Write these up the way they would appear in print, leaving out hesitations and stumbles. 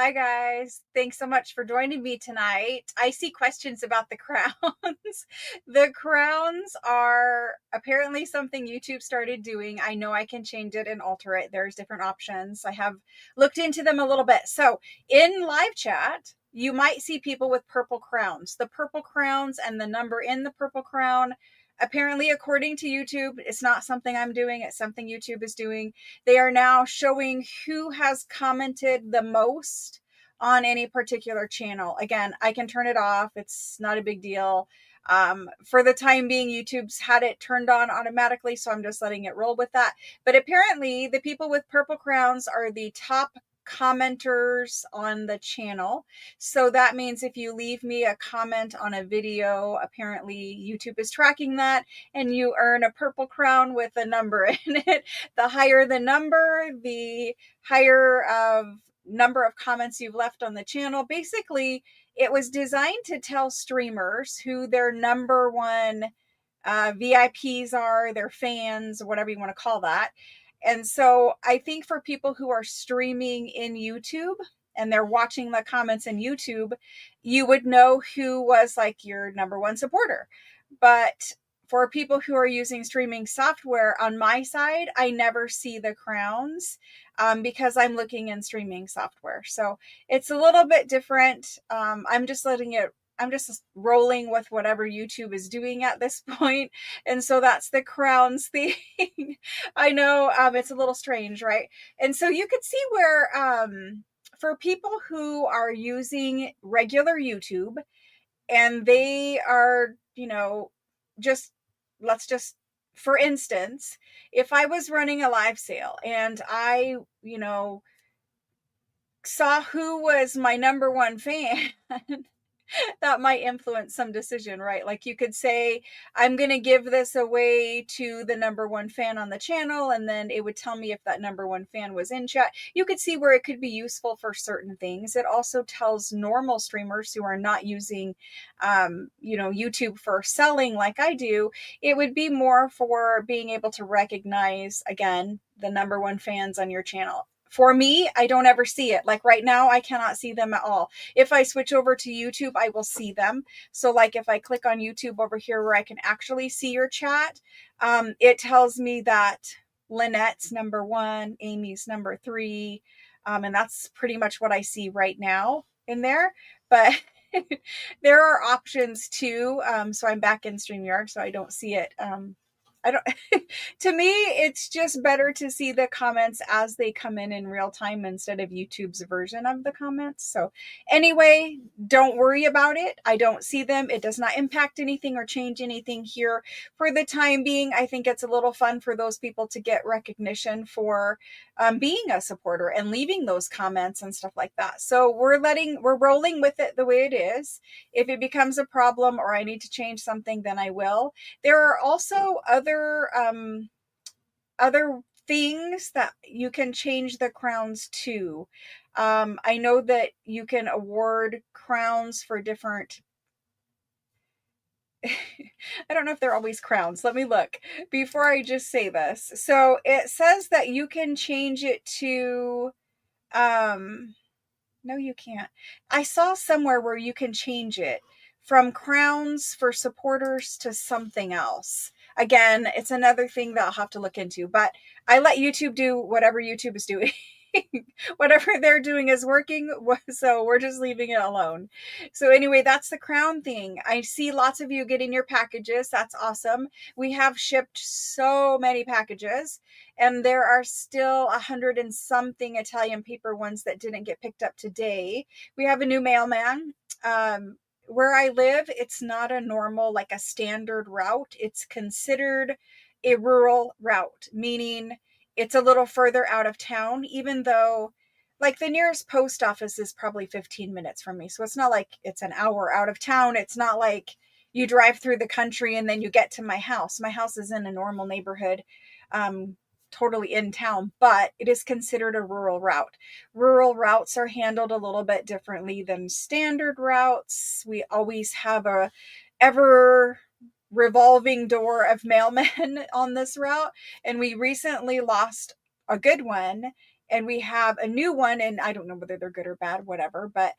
Hi guys. Thanks so much for joining me tonight. I see questions about the crowns. The crowns are apparently something YouTube started doing. I know I can change it and alter it. There's different options. I have looked into them a little bit. So in live chat, you might see people with purple crowns. The purple crowns and the number in the purple crown, apparently, according to YouTube, it's not something I'm doing. It's something YouTube is doing. They are now showing who has commented the most on any particular channel. Again, I can turn it off. It's not a big deal. For the time being, YouTube's had it turned on automatically, so I'm just letting it roll with that. But apparently, the people with purple crowns are the top commenters on the channel. So that means if you leave me a comment on a video, apparently YouTube is tracking that and you earn a purple crown with a number in it. The higher the number, the higher number of comments you've left on the channel. Basically, it was designed to tell streamers who their number one VIPs are, their fans, whatever you want to call that. And so I think for people who are streaming in YouTube and they're watching the comments in YouTube, you would know who was like your number one supporter. But for people who are using streaming software on my side, I never see the crowns because I'm looking in streaming software. So it's a little bit different. I'm just rolling with whatever YouTube is doing at this point. And so that's the crowns thing. I know it's a little strange, right? And so you could see where for people who are using regular YouTube and they are, let's just, for instance, if I was running a live sale and I, saw who was my number one fan, that might influence some decision, right? Like you could say, I'm going to give this away to the number one fan on the channel, and then it would tell me if that number one fan was in chat. You could see where it could be useful for certain things. It also tells normal streamers who are not using, YouTube for selling like I do, it would be more for being able to recognize, again, the number one fans on your channel. For me, I don't ever see it. Like right now, I cannot see them at all. If I switch over to YouTube, I will see them. So like if I click on YouTube over here where I can actually see your chat, it tells me that Lynette's number one, Amy's number three. And that's pretty much what I see right now in there. But there are options too. So I'm back in StreamYard, so I don't see it. I don't, to me, it's just better to see the comments as they come in real time instead of YouTube's version of the comments. So anyway, don't worry about it. I don't see them. It does not impact anything or change anything here for the time being. I think it's a little fun for those people to get recognition for being a supporter and leaving those comments and stuff like that. So we're rolling with it the way it is. If it becomes a problem or I need to change something, then I will. There are also other things that you can change the crowns to. I know that you can award crowns for different I don't know if they're always crowns. Let me look before I just say this. So it says that you can change it to no, you can't. I saw somewhere where you can change it from crowns for supporters to something else. Again, it's another thing that I'll have to look into, but I let YouTube do whatever YouTube is doing. Whatever they're doing is working, so we're just leaving it alone. So anyway, that's the crown thing. I see lots of you getting your packages. That's awesome. We have shipped so many packages, and there are still 100 and something Italian paper ones that didn't get picked up today. We have a new mailman. Where I live, it's not a normal, like a standard route. It's considered a rural route, meaning it's a little further out of town, even though like the nearest post office is probably 15 minutes from me. So it's not like it's an hour out of town. It's not like you drive through the country and then you get to my house. My house is in a normal neighborhood, totally in town, but it is considered a rural route. Rural routes are handled a little bit differently than standard routes. We always have a ever revolving door of mailmen on this route, and we recently lost a good one, and we have a new one, and I don't know whether they're good or bad, whatever, but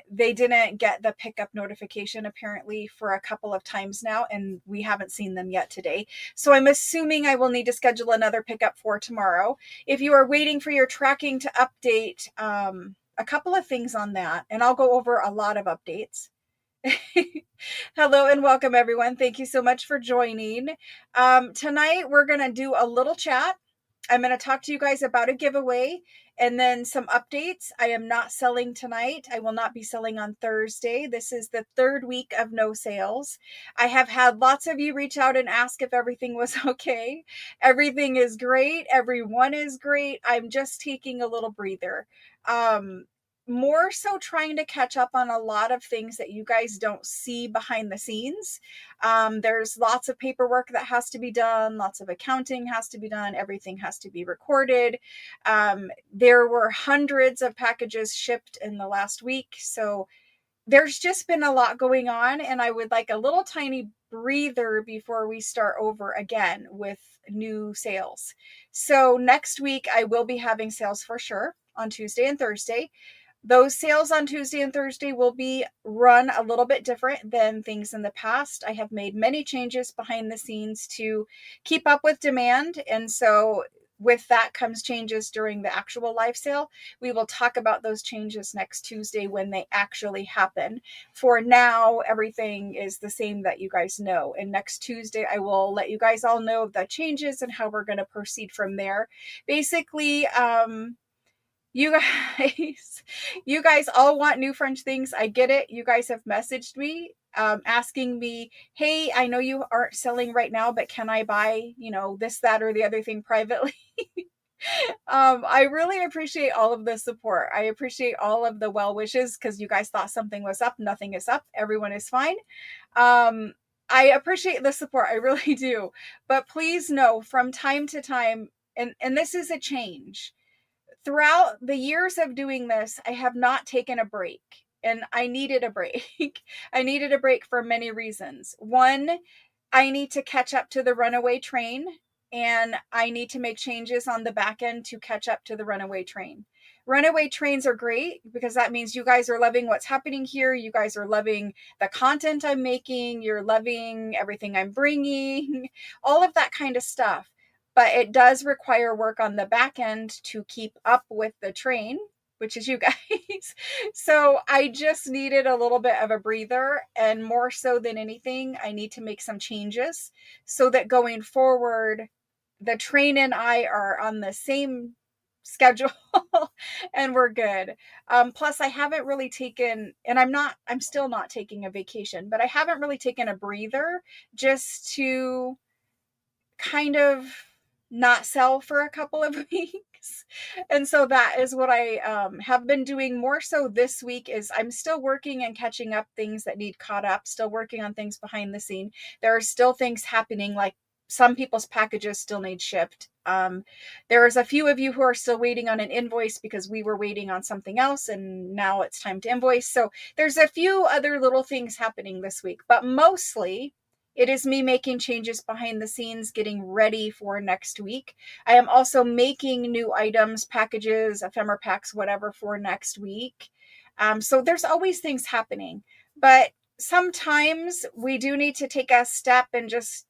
they didn't get the pickup notification apparently for a couple of times now, and we haven't seen them yet today. So I'm assuming I will need to schedule another pickup for tomorrow. If you are waiting for your tracking to update, a couple of things on that, and I'll go over a lot of updates. Hello and welcome, everyone. Thank you so much for joining. Tonight, we're going to do a little chat. I'm going to talk to you guys about a giveaway and then some updates. I am not selling tonight. I will not be selling on Thursday. This is the third week of no sales. I have had lots of you reach out and ask if everything was okay. Everything is great. Everyone is great. I'm just taking a little breather. More so trying to catch up on a lot of things that you guys don't see behind the scenes. There's lots of paperwork that has to be done, lots of accounting has to be done, everything has to be recorded. There were hundreds of packages shipped in the last week, so there's just been a lot going on, and I would like a little tiny breather before we start over again with new sales. So next week I will be having sales for sure on Tuesday and Thursday. Those sales on Tuesday and Thursday will be run a little bit different than things in the past. I have made many changes behind the scenes to keep up with demand. And so with that comes changes during the actual live sale. We will talk about those changes next Tuesday when they actually happen. For now, everything is the same that you guys know. And next Tuesday, I will let you guys all know the changes and how we're going to proceed from there. Basically, you guys, you guys all want new French things. I get it. You guys have messaged me, asking me, hey, I know you aren't selling right now, but can I buy, this, that, or the other thing privately? I really appreciate all of the support. I appreciate all of the well wishes because you guys thought something was up. Nothing is up. Everyone is fine. I appreciate the support. I really do. But please know from time to time, and this is a change. Throughout the years of doing this, I have not taken a break, and I needed a break. I needed a break for many reasons. One, I need to catch up to the runaway train, and I need to make changes on the back end to catch up to the runaway train. Runaway trains are great because that means you guys are loving what's happening here. You guys are loving the content I'm making. You're loving everything I'm bringing, all of that kind of stuff. But it does require work on the back end to keep up with the train, which is you guys. So I just needed a little bit of a breather, and more so than anything, I need to make some changes so that going forward, the train and I are on the same schedule and we're good. Plus I haven't really taken, and I'm still not taking a vacation, but I haven't really taken a breather just to kind of not sell for a couple of weeks. And so that is what I have been doing more so this week. Is I'm still working and catching up things that need caught up, still working on things behind the scene. There are still things happening, like some people's packages still need shipped. There's a few of you who are still waiting on an invoice because we were waiting on something else and now it's time to invoice. So there's a few other little things happening this week, but mostly it is me making changes behind the scenes, getting ready for next week. I am also making new items, packages, ephemera packs, whatever, for next week. So there's always things happening. But sometimes we do need to take a step and just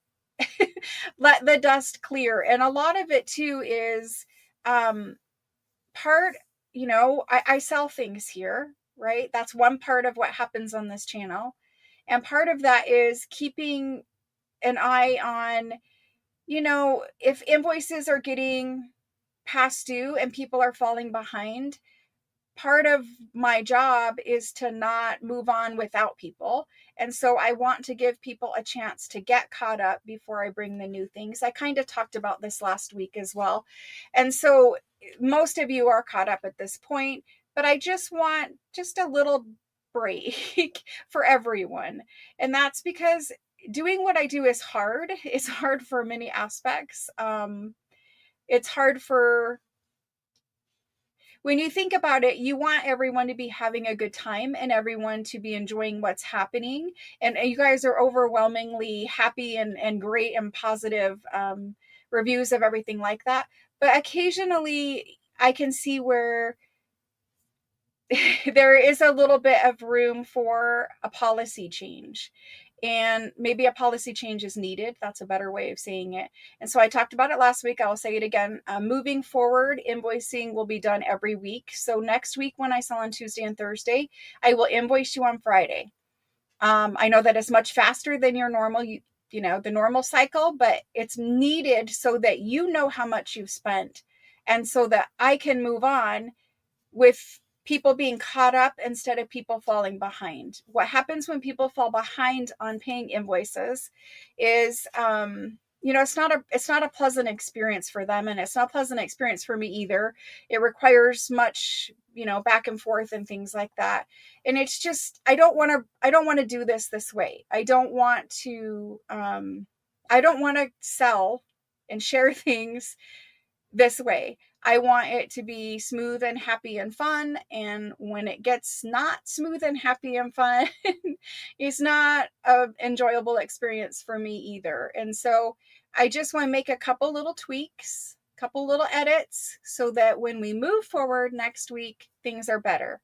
let the dust clear. And a lot of it, too, is part, I sell things here, right? That's one part of what happens on this channel. And part of that is keeping an eye on, if invoices are getting past due and people are falling behind. Part of my job is to not move on without people. And so I want to give people a chance to get caught up before I bring the new things. I kind of talked about this last week as well. And so most of you are caught up at this point, but I just want just a little break for everyone. And that's because doing what I do is hard. It's hard for many aspects. It's hard for, when you think about it, you want everyone to be having a good time and everyone to be enjoying what's happening. And you guys are overwhelmingly happy and great and positive reviews of everything like that. But occasionally I can see where there is a little bit of room for a policy change. And maybe a policy change is needed. That's a better way of saying it. And so I talked about it last week. I'll say it again. Moving forward, invoicing will be done every week. So next week, when I sell on Tuesday and Thursday, I will invoice you on Friday. I know that is much faster than your normal, the normal cycle, but it's needed so that you know how much you've spent and so that I can move on with people being caught up instead of people falling behind. What happens when people fall behind on paying invoices is, it's not a pleasant experience for them, and it's not a pleasant experience for me either. It requires much, back and forth and things like that. And it's just, I don't want to do this way. I don't want to sell and share things this way. I want it to be smooth and happy and fun. And when it gets not smooth and happy and fun, it's not an enjoyable experience for me either. And so I just want to make a couple little tweaks, couple little edits so that when we move forward next week, things are better.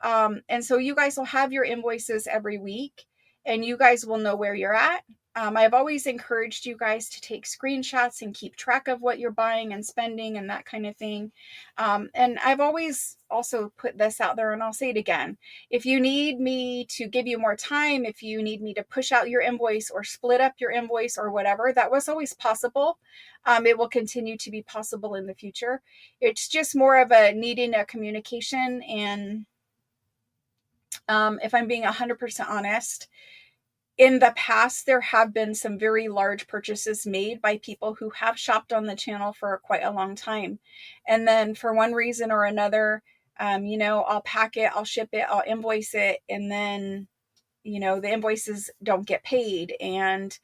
And so you guys will have your invoices every week and you guys will know where you're at. I've always encouraged you guys to take screenshots and keep track of what you're buying and spending and that kind of thing. And I've always also put this out there, and I'll say it again. If you need me to give you more time, if you need me to push out your invoice or split up your invoice or whatever, that was always possible. It will continue to be possible in the future. It's just more of a needing a communication. And if I'm being 100% honest, in the past, there have been some very large purchases made by people who have shopped on the channel for quite a long time. And then for one reason or another, I'll pack it, I'll ship it, I'll invoice it, and then, the invoices don't get paid. And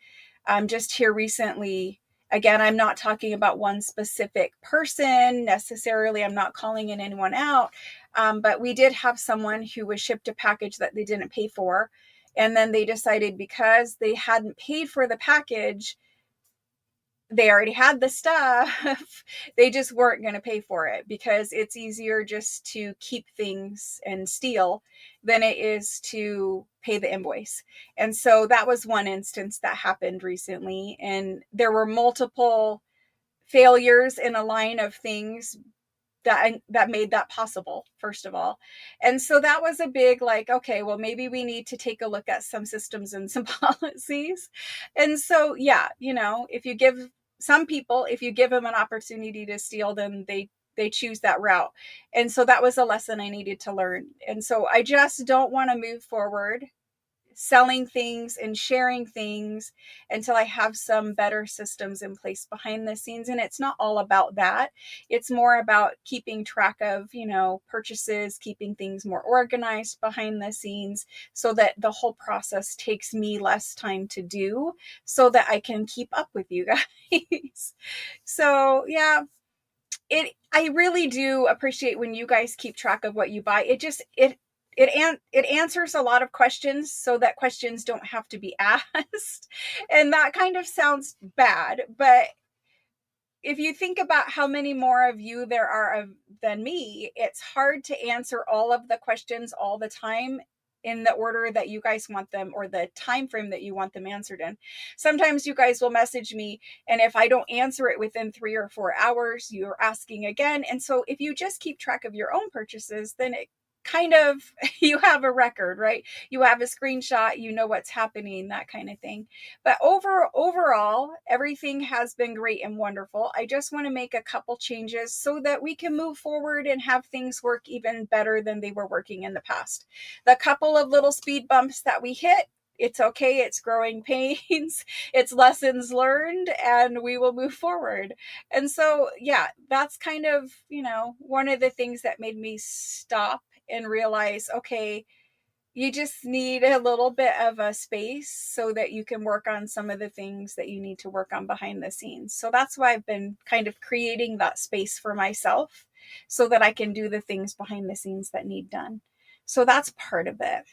just here recently, again, I'm not talking about one specific person necessarily. I'm not calling anyone out. But we did have someone who was shipped a package that they didn't pay for. And then they decided because they hadn't paid for the package, they already had the stuff, they just weren't going to pay for it because it's easier just to keep things and steal than it is to pay the invoice. And so that was one instance that happened recently. And there were multiple failures in a line of things that made that possible, first of all. And so that was a big, like, okay, well, maybe we need to take a look at some systems and some policies. And so, yeah, if you give them an opportunity to steal, then they choose that route. And so that was a lesson I needed to learn. And so I just don't want to move forward selling things and sharing things until I have some better systems in place behind the scenes. And it's not all about that. It's more about keeping track of, purchases, keeping things more organized behind the scenes so that the whole process takes me less time to do so that I can keep up with you guys. So yeah, I really do appreciate when you guys keep track of what you buy. It answers a lot of questions so that questions don't have to be asked. And that kind of sounds bad, but if you think about how many more of you there are than me, it's hard to answer all of the questions all the time in the order that you guys want them or the time frame that you want them answered in. Sometimes you guys will message me, and if I don't answer it within 3 or 4 hours, you're asking again. And so if you just keep track of your own purchases, then it kind of, you have a record, right? You have a screenshot, you know what's happening, that kind of thing. But overall, everything has been great and wonderful. I just want to make a couple changes so that we can move forward and have things work even better than they were working in the past. The couple of little speed bumps that we hit, it's okay. It's growing pains. It's lessons learned, and we will move forward. And so, yeah, that's kind of, one of the things that made me stop and realize, okay, you just need a little bit of a space so that you can work on some of the things that you need to work on behind the scenes. So that's why I've been kind of creating that space for myself so that I can do the things behind the scenes that need done. So that's part of it.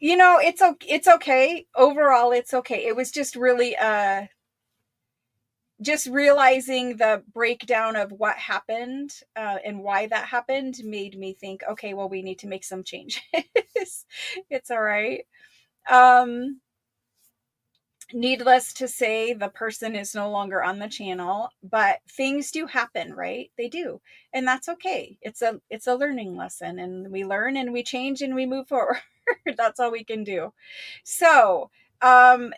It's okay. Overall, it's okay. It was just really just realizing the breakdown of what happened and why that happened made me think, okay, well, we need to make some changes. It's all right. Um, Needless to say, the person is no longer on the channel, but things do happen, right? They do. And that's okay. It's a learning lesson, and we learn and we change and we move forward. That's all we can do. So, um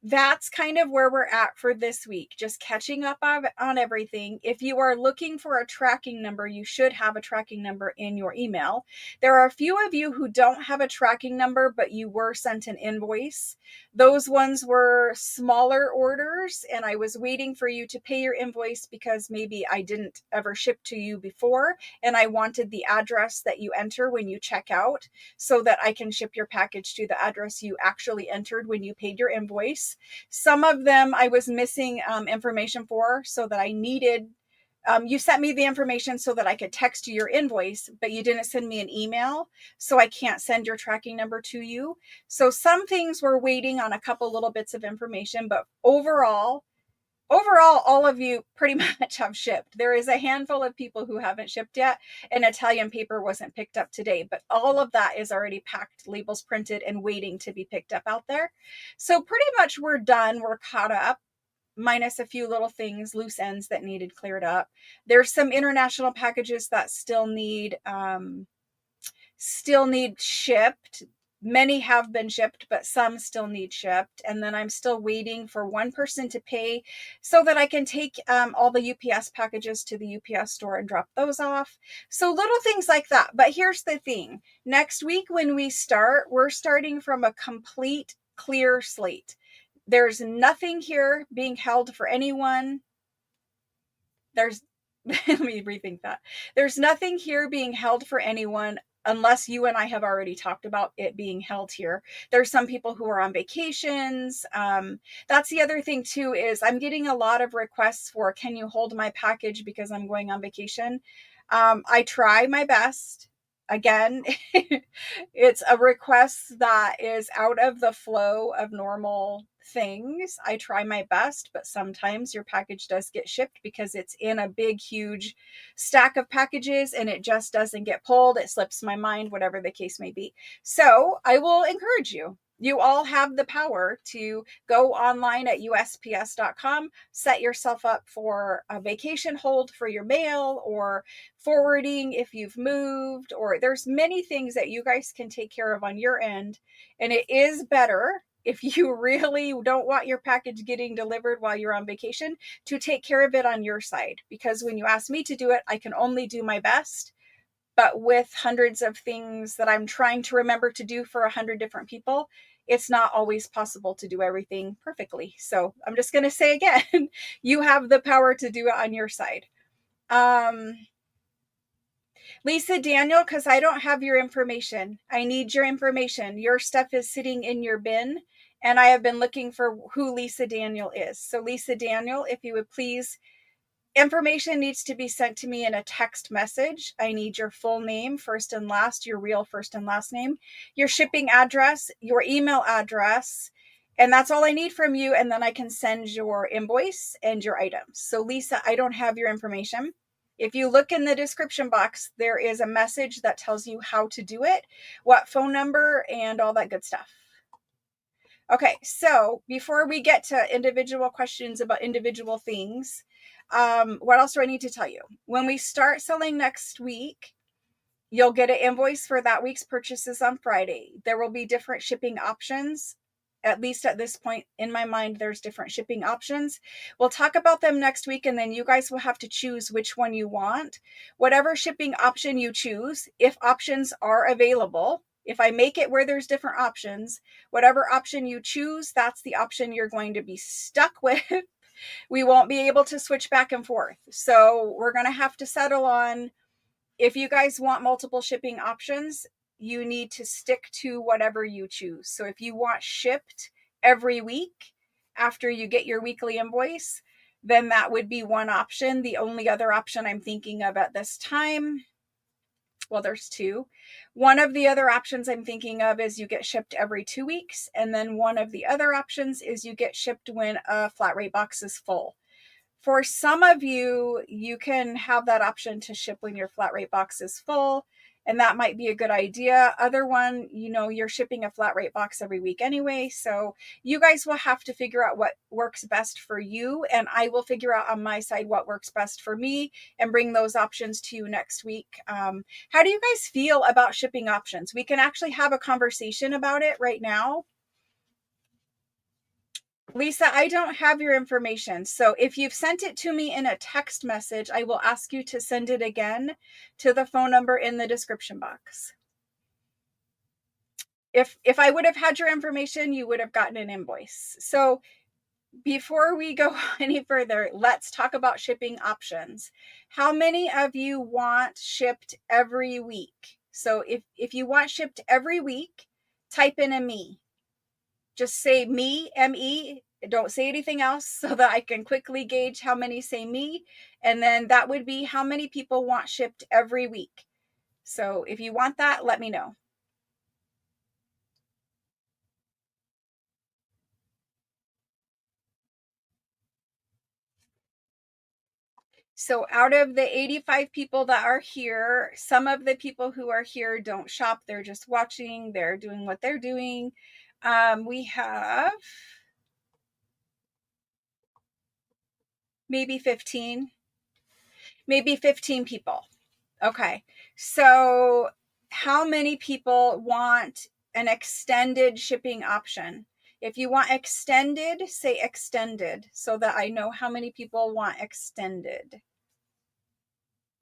that's kind of where we're at for this week. Just catching up on everything. If you are looking for a tracking number, you should have a tracking number in your email. There are a few of you who don't have a tracking number, but you were sent an invoice. Those ones were smaller orders, and I was waiting for you to pay your invoice because maybe I didn't ever ship to you before, and I wanted the address that you enter when you check out so that I can ship your package to the address you actually entered when you paid your invoice. Some of them I was missing information for, so that I needed, you sent me the information so that I could text you your invoice, but you didn't send me an email, so I can't send your tracking number to you. So some things we're waiting on a couple little bits of information, but overall, all of you pretty much have shipped. There is a handful of people who haven't shipped yet, and Italian paper wasn't picked up today, but all of that is already packed, labels printed, and waiting to be picked up out there. So pretty much we're done. We're caught up, minus a few little things, loose ends that needed cleared up. There's some international packages that still need shipped. Many have been shipped, but some still need shipped. And then I'm still waiting for one person to pay so that I can take all the UPS packages to the UPS store and drop those off. So little things like that. But here's the thing. Next week when we start, we're starting from a complete clear slate. There's nothing here being held for anyone. Let me rethink that. There's nothing here being held for anyone unless you and I have already talked about it being held here. There's some people who are on vacations. That's the other thing too, is I'm getting a lot of requests for, can you hold my package because I'm going on vacation? I try my best. Again, it's a request that is out of the flow of normal things. I try my best, but sometimes your package does get shipped because it's in a big, huge stack of packages and it just doesn't get pulled. It slips my mind, whatever the case may be. So I will encourage you. You all have the power to go online at USPS.com, set yourself up for a vacation hold for your mail or forwarding if you've moved, or there's many things that you guys can take care of on your end. And it is better, if you really don't want your package getting delivered while you're on vacation, to take care of it on your side. Because when you ask me to do it, I can only do my best. But with hundreds of things that I'm trying to remember to do for 100 different people, it's not always possible to do everything perfectly. So I'm just going to say again, you have the power to do it on your side. Lisa Daniel, because I don't have your information. I need your information. Your stuff is sitting in your bin, and I have been looking for who Lisa Daniel is. So Lisa Daniel, if you would please, information needs to be sent to me in a text message. I need your full name, first and last, your real first and last name, your shipping address, your email address, and that's all I need from you. And then I can send your invoice and your items. So Lisa, I don't have your information. If you look in the description box, there is a message that tells you how to do it, what phone number, and all that good stuff. Okay, so before we get to individual questions about individual things, what else do I need to tell you? When we start selling next week, you'll get an invoice for that week's purchases on Friday. There will be different shipping options. At least at this point in my mind, there's different shipping options. We'll talk about them next week, and then you guys will have to choose which one you want. Whatever shipping option you choose, if options are available, if I make it where there's different options, whatever option you choose, that's the option you're going to be stuck with. We won't be able to switch back and forth. So we're going to have to settle on, if you guys want multiple shipping options, you need to stick to whatever you choose. So if you want shipped every week after you get your weekly invoice, then that would be one option. The only other option I'm thinking of at this time, well, there's two. One of the other options I'm thinking of is you get shipped every 2 weeks. And then one of the other options is you get shipped when a flat rate box is full. For some of you, you can have that option to ship when your flat rate box is full, and that might be a good idea. Other one, you're shipping a flat rate box every week anyway, so you guys will have to figure out what works best for you, and I will figure out on my side what works best for me and bring those options to you next week. How do you guys feel about shipping options? We can actually have a conversation about it right now. Lisa, I don't have your information. So if you've sent it to me in a text message, I will ask you to send it again to the phone number in the description box. If I would have had your information, you would have gotten an invoice. So before we go any further, let's talk about shipping options. How many of you want shipped every week? So if you want shipped every week, type in a me. Just say me, M-E. Don't say anything else so that I can quickly gauge how many say me. And then that would be how many people want shipped every week. So if you want that, let me know. So out of the 85 people that are here, some of the people who are here don't shop. They're just watching. They're doing what they're doing. We have maybe 15 people. Okay. So how many people want an extended shipping option? If you want extended, say extended so that I know how many people want extended.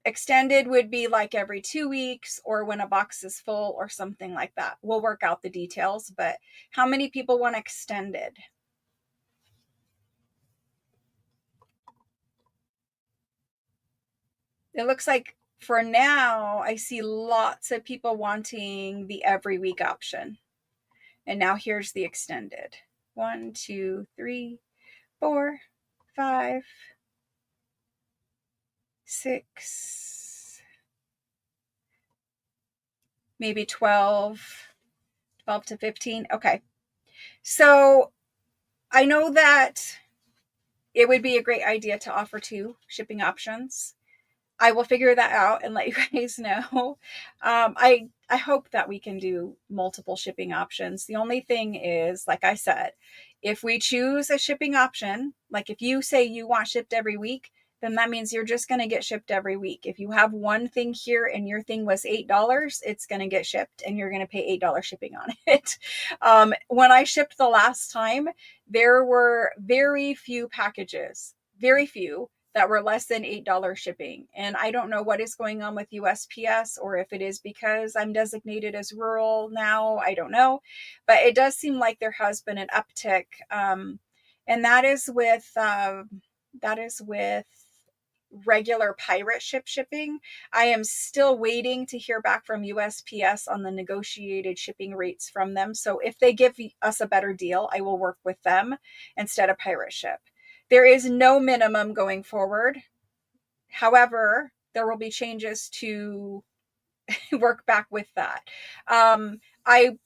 Extended would be like every 2 weeks or when a box is full or something like that. We'll work out the details, but how many people want extended? It looks like for now, I see lots of people wanting the every week option. And now here's the extended. 1, 2, 3, 4, 5, 6, maybe 12 to 15. Okay. So I know that it would be a great idea to offer 2 shipping options. I will figure that out and let you guys know. I hope that we can do multiple shipping options. The only thing is, like I said, if we choose a shipping option, like if you say you want shipped every week, then that means you're just going to get shipped every week. If you have one thing here and your thing was $8, it's going to get shipped and you're going to pay $8 shipping on it. When I shipped the last time, there were very few packages, very few, that were less than $8 shipping. And I don't know what is going on with USPS or if it is because I'm designated as rural now. I don't know. But it does seem like there has been an uptick. And that is with regular pirate ship shipping. I am still waiting to hear back from USPS on the negotiated shipping rates from them. So if they give us a better deal, I will work with them instead of pirate ship. There is no minimum going forward. However, there will be changes to work back with that. I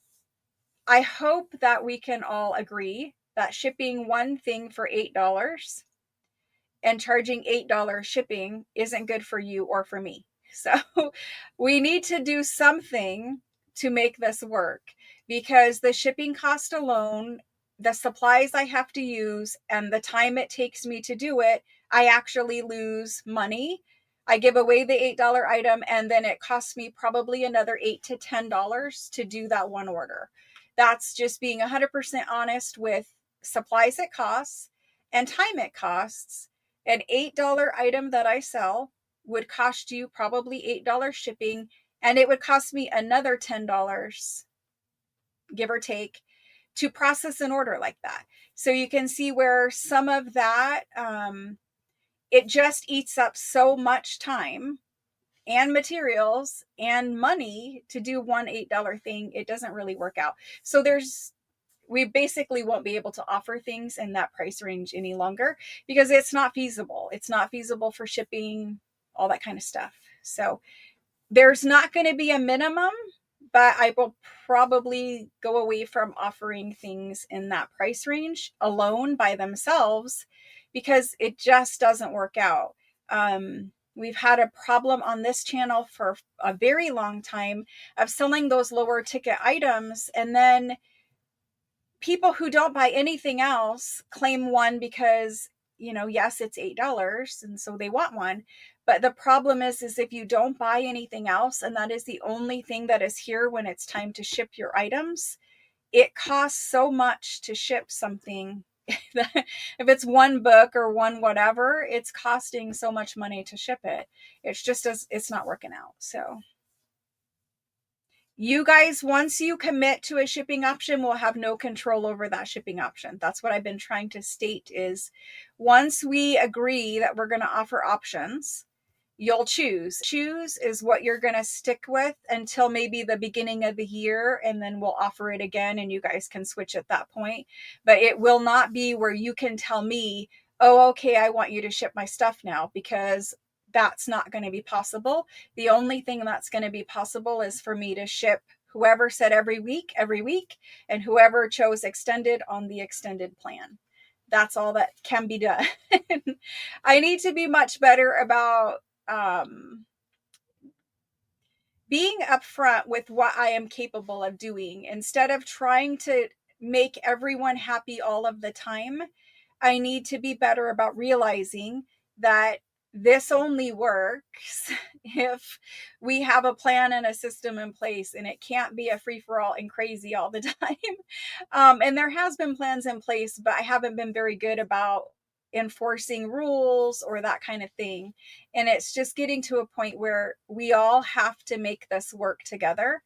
hope that we can all agree that shipping one thing for $8 and charging $8 shipping isn't good for you or for me. So we need to do something to make this work because the shipping cost alone, the supplies I have to use, and the time it takes me to do it, I actually lose money. I give away the $8 item and then it costs me probably another $8 to $10 to do that one order. That's just being 100% honest with supplies it costs and time it costs. An $8 item that I sell would cost you probably $8 shipping, and it would cost me another $10, give or take, to process an order like that. So you can see where some of that, it just eats up so much time and materials and money to do one $8 thing. It doesn't really work out. So we basically won't be able to offer things in that price range any longer because it's not feasible. It's not feasible for shipping, all that kind of stuff. So there's not going to be a minimum, but I will probably go away from offering things in that price range alone by themselves because it just doesn't work out. We've had a problem on this channel for a very long time of selling those lower ticket items, and then people who don't buy anything else claim one because, yes, it's $8 and so they want one. But the problem is if you don't buy anything else and that is the only thing that is here when it's time to ship your items, it costs so much to ship something. If it's one book or one whatever, it's costing so much money to ship it. It's not working out. So you guys, once you commit to a shipping option, will have no control over that shipping option. That's what I've been trying to state is once we agree that we're going to offer options, you'll choose. Choose is what you're going to stick with until maybe the beginning of the year, and then we'll offer it again and you guys can switch at that point. But it will not be where you can tell me, oh, okay, I want you to ship my stuff now, because that's not going to be possible. The only thing that's going to be possible is for me to ship whoever said every week, and whoever chose extended on the extended plan. That's all that can be done. I need to be much better about being upfront with what I am capable of doing. Instead of trying to make everyone happy all of the time, I need to be better about realizing that this only works if we have a plan and a system in place, and it can't be a free-for-all and crazy all the time. And there has been plans in place, but I haven't been very good about enforcing rules or that kind of thing. And it's just getting to a point where we all have to make this work together.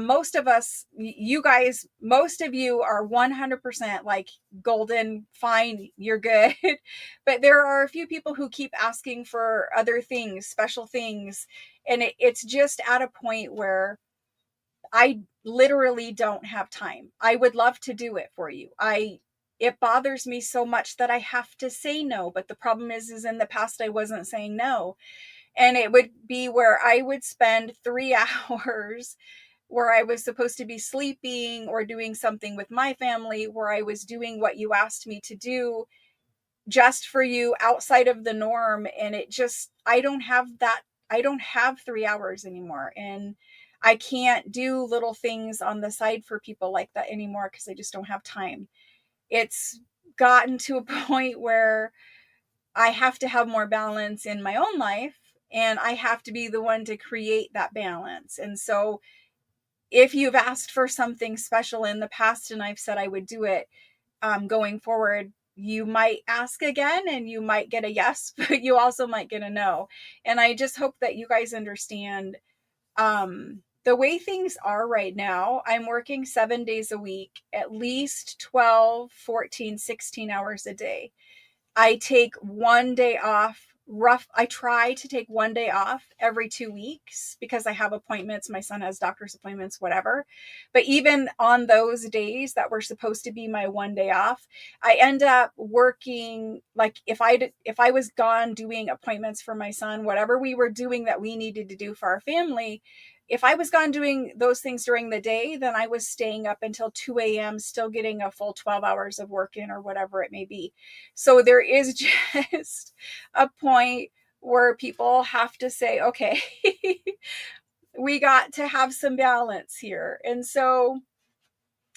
Most of us, you guys, most of you are 100% like golden, fine, you're good. But there are a few people who keep asking for other things, special things. And it's just at a point where I literally don't have time. I would love to do it for you. It bothers me so much that I have to say no. But the problem is in the past, I wasn't saying no. And it would be where I would spend 3 hours where I was supposed to be sleeping or doing something with my family, where I was doing what you asked me to do just for you outside of the norm. And I don't have 3 hours anymore. And I can't do little things on the side for people like that anymore because I just don't have time. It's gotten to a point where I have to have more balance in my own life, and I have to be the one to create that balance. And so if you've asked for something special in the past and I've said I would do it, going forward, you might ask again and you might get a yes, but you also might get a no. And I just hope that you guys understand the way things are right now. I'm working 7 days a week, at least 12, 14, 16 hours a day. I take one day off. I try to take one day off every 2 weeks because I have appointments. My son has doctor's appointments, whatever. But even on those days that were supposed to be my one day off, I end up working. Like if I was gone doing appointments for my son, whatever we were doing that we needed to do for our family, if I was gone doing those things during the day, then I was staying up until 2 a.m. still getting a full 12 hours of work in, or whatever it may be. So there is just a point where people have to say, okay, we got to have some balance here. And so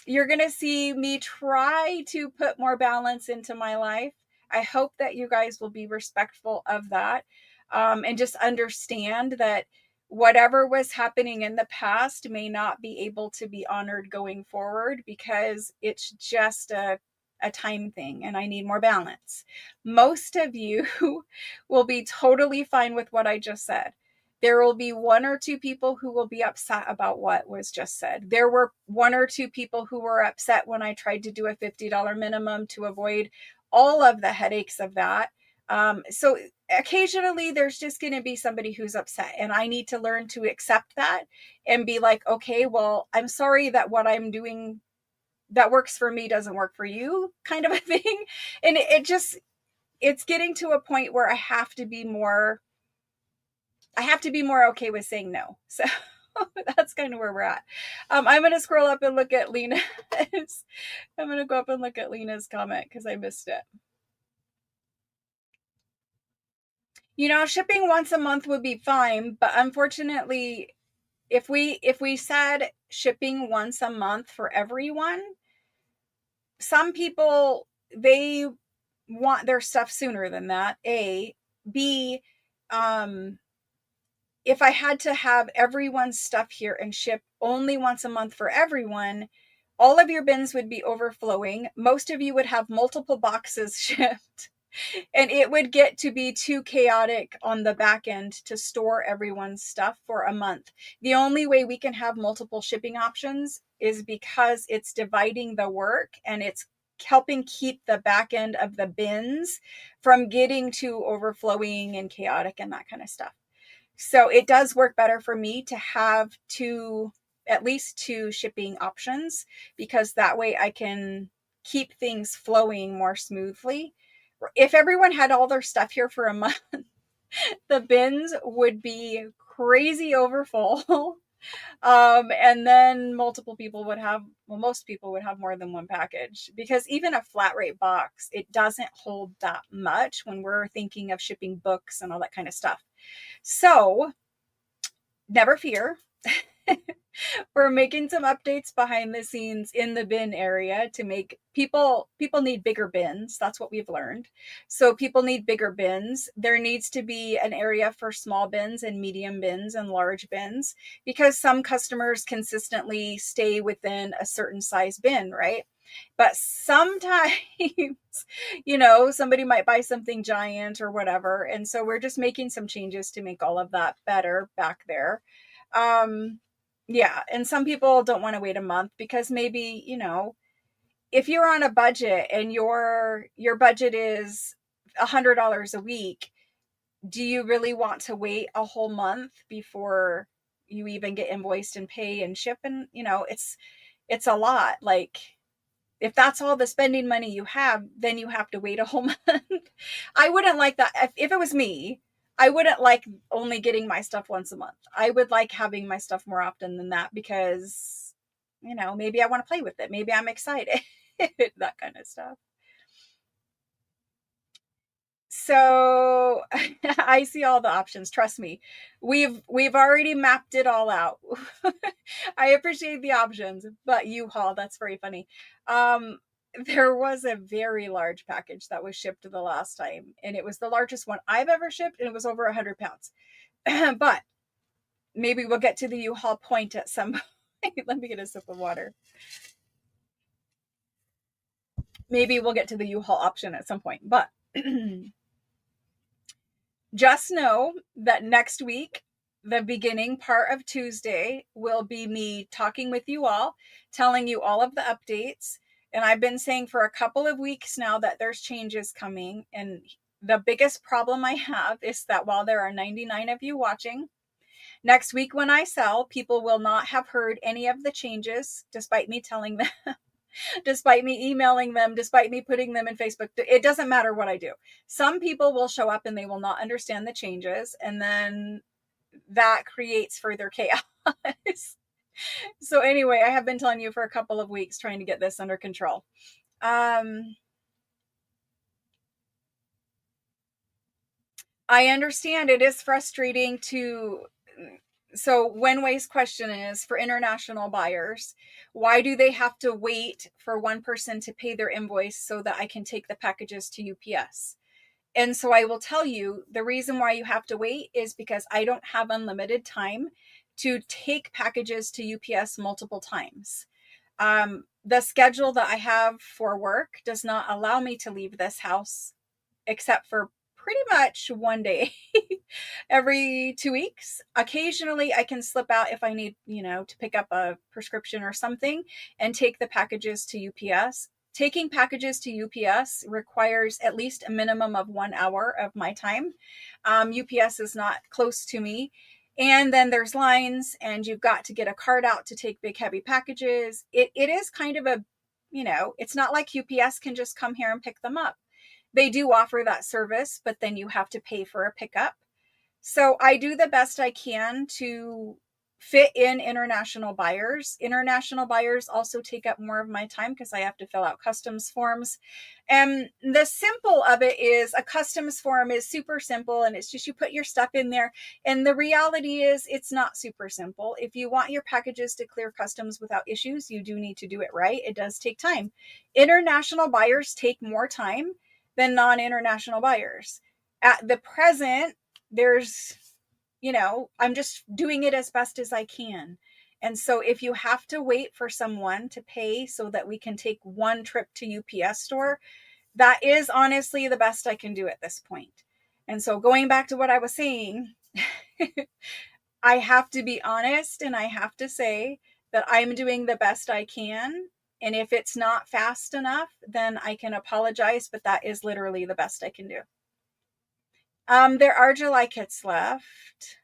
you're going to see me try to put more balance into my life. I hope that you guys will be respectful of that, and just understand that whatever was happening in the past may not be able to be honored going forward, because it's just a time thing and I need more balance. Most of you will be totally fine with what I just said. There will be 1 or 2 people who will be upset about what was just said. There were 1 or 2 people who were upset when I tried to do a $50 minimum to avoid all of the headaches of that. So occasionally there's just going to be somebody who's upset, and I need to learn to accept that and be like, okay, well, I'm sorry that what I'm doing that works for me doesn't work for you, kind of a thing. And it's getting to a point where I have to be more okay with saying no. So that's kind of where we're at. I'm going to scroll up and look at Lena's. I'm going to go up and look at Lena's comment because I missed it. Shipping once a month would be fine, but unfortunately, if we said shipping once a month for everyone, some people, they want their stuff sooner than that. A, B, um if I had to have everyone's stuff here and ship only once a month for everyone, all of your bins would be overflowing. Most of you would have multiple boxes shipped, and it would get to be too chaotic on the back end to store everyone's stuff for a month. The only way we can have multiple shipping options is because it's dividing the work and it's helping keep the back end of the bins from getting too overflowing and chaotic and that kind of stuff. So it does work better for me to have at least two shipping options, because that way I can keep things flowing more smoothly. If everyone had all their stuff here for a month, the bins would be crazy overfull. And then most people would have more than one package, because even a flat rate box, it doesn't hold that much when we're thinking of shipping books and all that kind of stuff. So never fear. We're making some updates behind the scenes in the bin area to make people need bigger bins. That's what we've learned. So people need bigger bins. There needs to be an area for small bins and medium bins and large bins, because some customers consistently stay within a certain size bin, right? But sometimes, somebody might buy something giant or whatever. And so we're just making some changes to make all of that better back there. Yeah. And some people don't want to wait a month because maybe, if you're on a budget and your budget is $100 a week, do you really want to wait a whole month before you even get invoiced and pay and ship? And, it's a lot. Like, if that's all the spending money you have, then you have to wait a whole month. I wouldn't like that. If it was me, I wouldn't like only getting my stuff once a month. I would like having my stuff more often than that, because, maybe I want to play with it. Maybe I'm excited, that kind of stuff. So I see all the options. Trust me. We've already mapped it all out. I appreciate the options, but U-Haul, that's very funny. There was a very large package that was shipped the last time, and it was the largest one I've ever shipped, and it was over 100 pounds. But maybe we'll get to the U-Haul point at some point. Let me get a sip of water. Maybe we'll get to the U-Haul option at some point, but just know that next week, the beginning part of Tuesday, will be me talking with you all, telling you all of the updates. And I've been saying for a couple of weeks now that there's changes coming. And the biggest problem I have is that while there are 99 of you watching, next week when I sell, people will not have heard any of the changes, despite me telling them, despite me emailing them, despite me putting them in Facebook. It doesn't matter what I do. Some people will show up and they will not understand the changes, and then that creates further chaos. So anyway, I have been telling you for a couple of weeks, trying to get this under control. I understand it is frustrating so Wenway's question is, for international buyers, why do they have to wait for one person to pay their invoice so that I can take the packages to UPS? And so I will tell you, the reason why you have to wait is because I don't have unlimited time to take packages to UPS multiple times. The schedule that I have for work does not allow me to leave this house except for pretty much one day every 2 weeks. Occasionally I can slip out if I need, to pick up a prescription or something and take the packages to UPS. Taking packages to UPS requires at least a minimum of 1 hour of my time. UPS is not close to me. And then there's lines, and you've got to get a cart out to take big, heavy packages. It is kind of it's not like UPS can just come here and pick them up. They do offer that service, but then you have to pay for a pickup. So I do the best I can to fit in international buyers. International buyers also take up more of my time because I have to fill out customs forms. And the simple of it is a customs form is super simple, and it's just you put your stuff in there. And the reality is it's not super simple. If you want your packages to clear customs without issues, you do need to do it right. It does take time. International buyers take more time than non-international buyers. At the present, there's I'm just doing it as best as I can. And so if you have to wait for someone to pay so that we can take one trip to UPS store, that is honestly the best I can do at this point. And so going back to what I was saying, I have to be honest and I have to say that I'm doing the best I can. And if it's not fast enough, then I can apologize, but that is literally the best I can do. There are July kits left.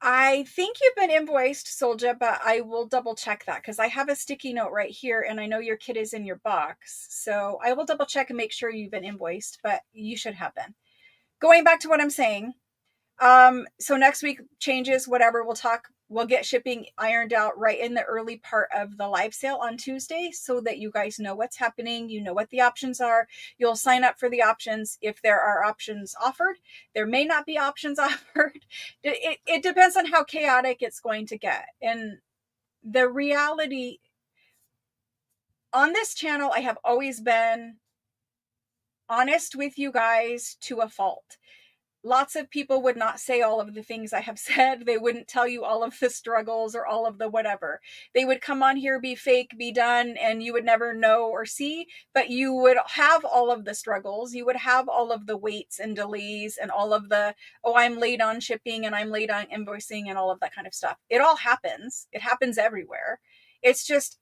I think you've been invoiced, Solja, but I will double check that because I have a sticky note right here and I know your kit is in your box. So I will double check and make sure you've been invoiced, but you should have been. Going back to what I'm saying. So next week changes, whatever, we'll get shipping ironed out right in the early part of the live sale on Tuesday so that you guys know what's happening. You know what the options are. You'll sign up for the options if there are options offered. There may not be options offered. It depends on how chaotic it's going to get. And the reality on this channel, I have always been honest with you guys to a fault. Lots of people would not say all of the things I have said. They wouldn't tell you all of the struggles or all of the whatever. They would come on here, be fake, be done, and you would never know or see, but you would have all of the struggles. You would have all of the waits and delays and all of the, oh, I'm late on shipping and I'm late on invoicing and all of that kind of stuff. It all happens. It happens everywhere. It's just,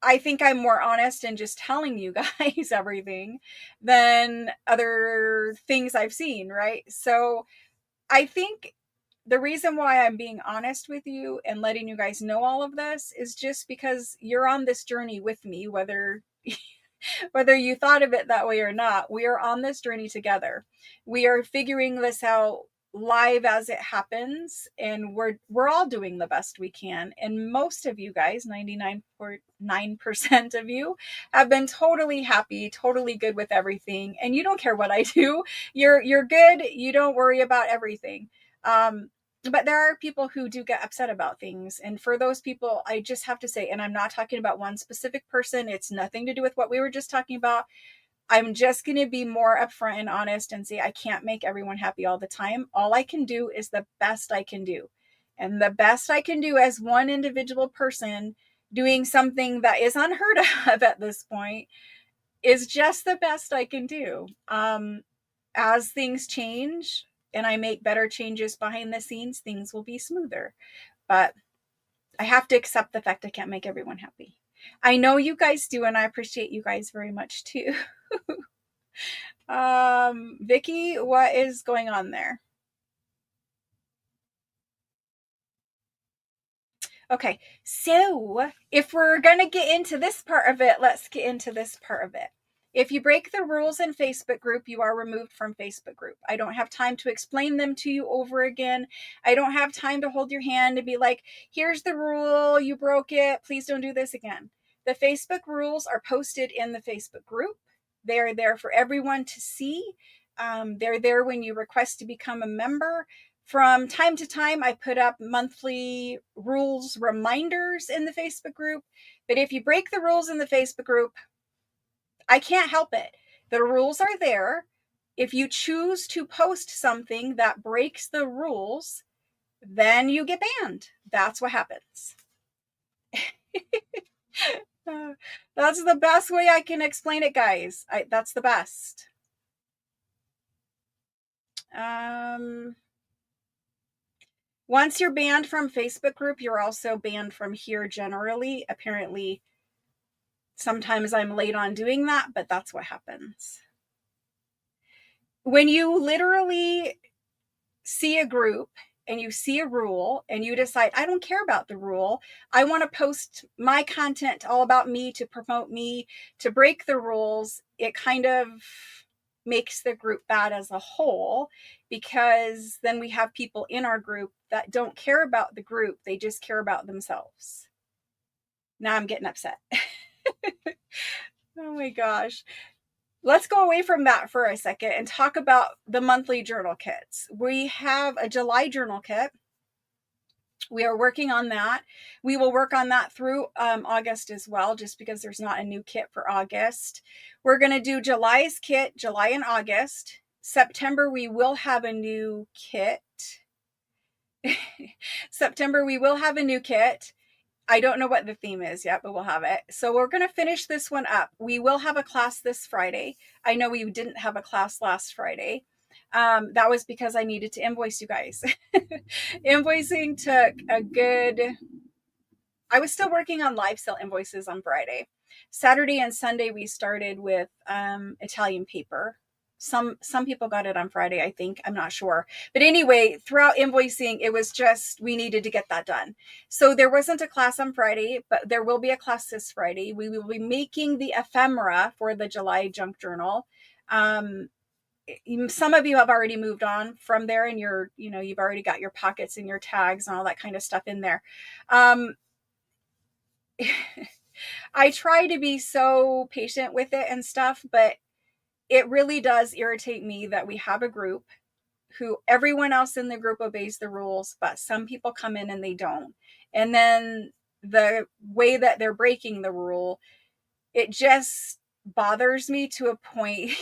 I think I'm more honest in just telling you guys everything than other things I've seen, right? So I think the reason why I'm being honest with you and letting you guys know all of this is just because you're on this journey with me, whether you thought of it that way or not. We are on this journey together. We are figuring this out live as it happens, and we're all doing the best we can. And most of you guys, 99.9% of you, have been totally happy, totally good with everything, and you don't care what I do. You're good. You don't worry about everything. But there are people who do get upset about things, and for those people, I just have to say, and I'm not talking about one specific person, it's nothing to do with what we were just talking about. I'm just going to be more upfront and honest and say I can't make everyone happy all the time. All I can do is the best I can do. And the best I can do as one individual person doing something that is unheard of at this point is just the best I can do. As things change and I make better changes behind the scenes, things will be smoother. But I have to accept the fact I can't make everyone happy. I know you guys do, and I appreciate you guys very much too. Vicky, what is going on there? Okay, so if we're going to get into this part of it, let's get into this part of it. If you break the rules in Facebook group, you are removed from Facebook group. I don't have time to explain them to you over again. I don't have time to hold your hand and be like, here's the rule, you broke it, please don't do this again. The Facebook rules are posted in the Facebook group. They are there for everyone to see. They're there when you request to become a member. From time to time, I put up monthly rules reminders in the Facebook group. But if you break the rules in the Facebook group, I can't help it. The rules are there. If you choose to post something that breaks the rules, then you get banned. That's what happens. That's the best way I can explain it, guys. That's the best. Once you're banned from Facebook group, you're also banned from here generally. Apparently, sometimes I'm late on doing that, but that's what happens. When you literally see a group and you see a rule and you decide, I don't care about the rule. I want to post my content all about me, to promote me, to break the rules. It kind of makes the group bad as a whole, because then we have people in our group that don't care about the group, they just care about themselves. Now I'm getting upset. Oh my gosh. Let's go away from that for a second and talk about the monthly journal kits. We have a July journal kit. We are working on that. We will work on that through August as well, just because there's not a new kit for August. We're going to do July's kit, July and August. September, we will have a new kit. September, we will have a new kit. I don't know what the theme is yet, but we'll have it. So we're going to finish this one up. We will have a class this Friday. I know we didn't have a class last Friday. That was because I needed to invoice you guys. Invoicing took a good, I was still working on live sale invoices on Friday. Saturday and Sunday, we started with Italian paper. Some people got it on Friday, I think. I'm not sure. But anyway, throughout invoicing, it was just, we needed to get that done. So there wasn't a class on Friday, but there will be a class this Friday. We will be making the ephemera for the July junk journal. Some of you have already moved on from there, and you've already got your pockets and your tags and all that kind of stuff in there. I try to be so patient with it and stuff, but it really does irritate me that we have a group who everyone else in the group obeys the rules, but some people come in and they don't. And then the way that they're breaking the rule, it just bothers me to a point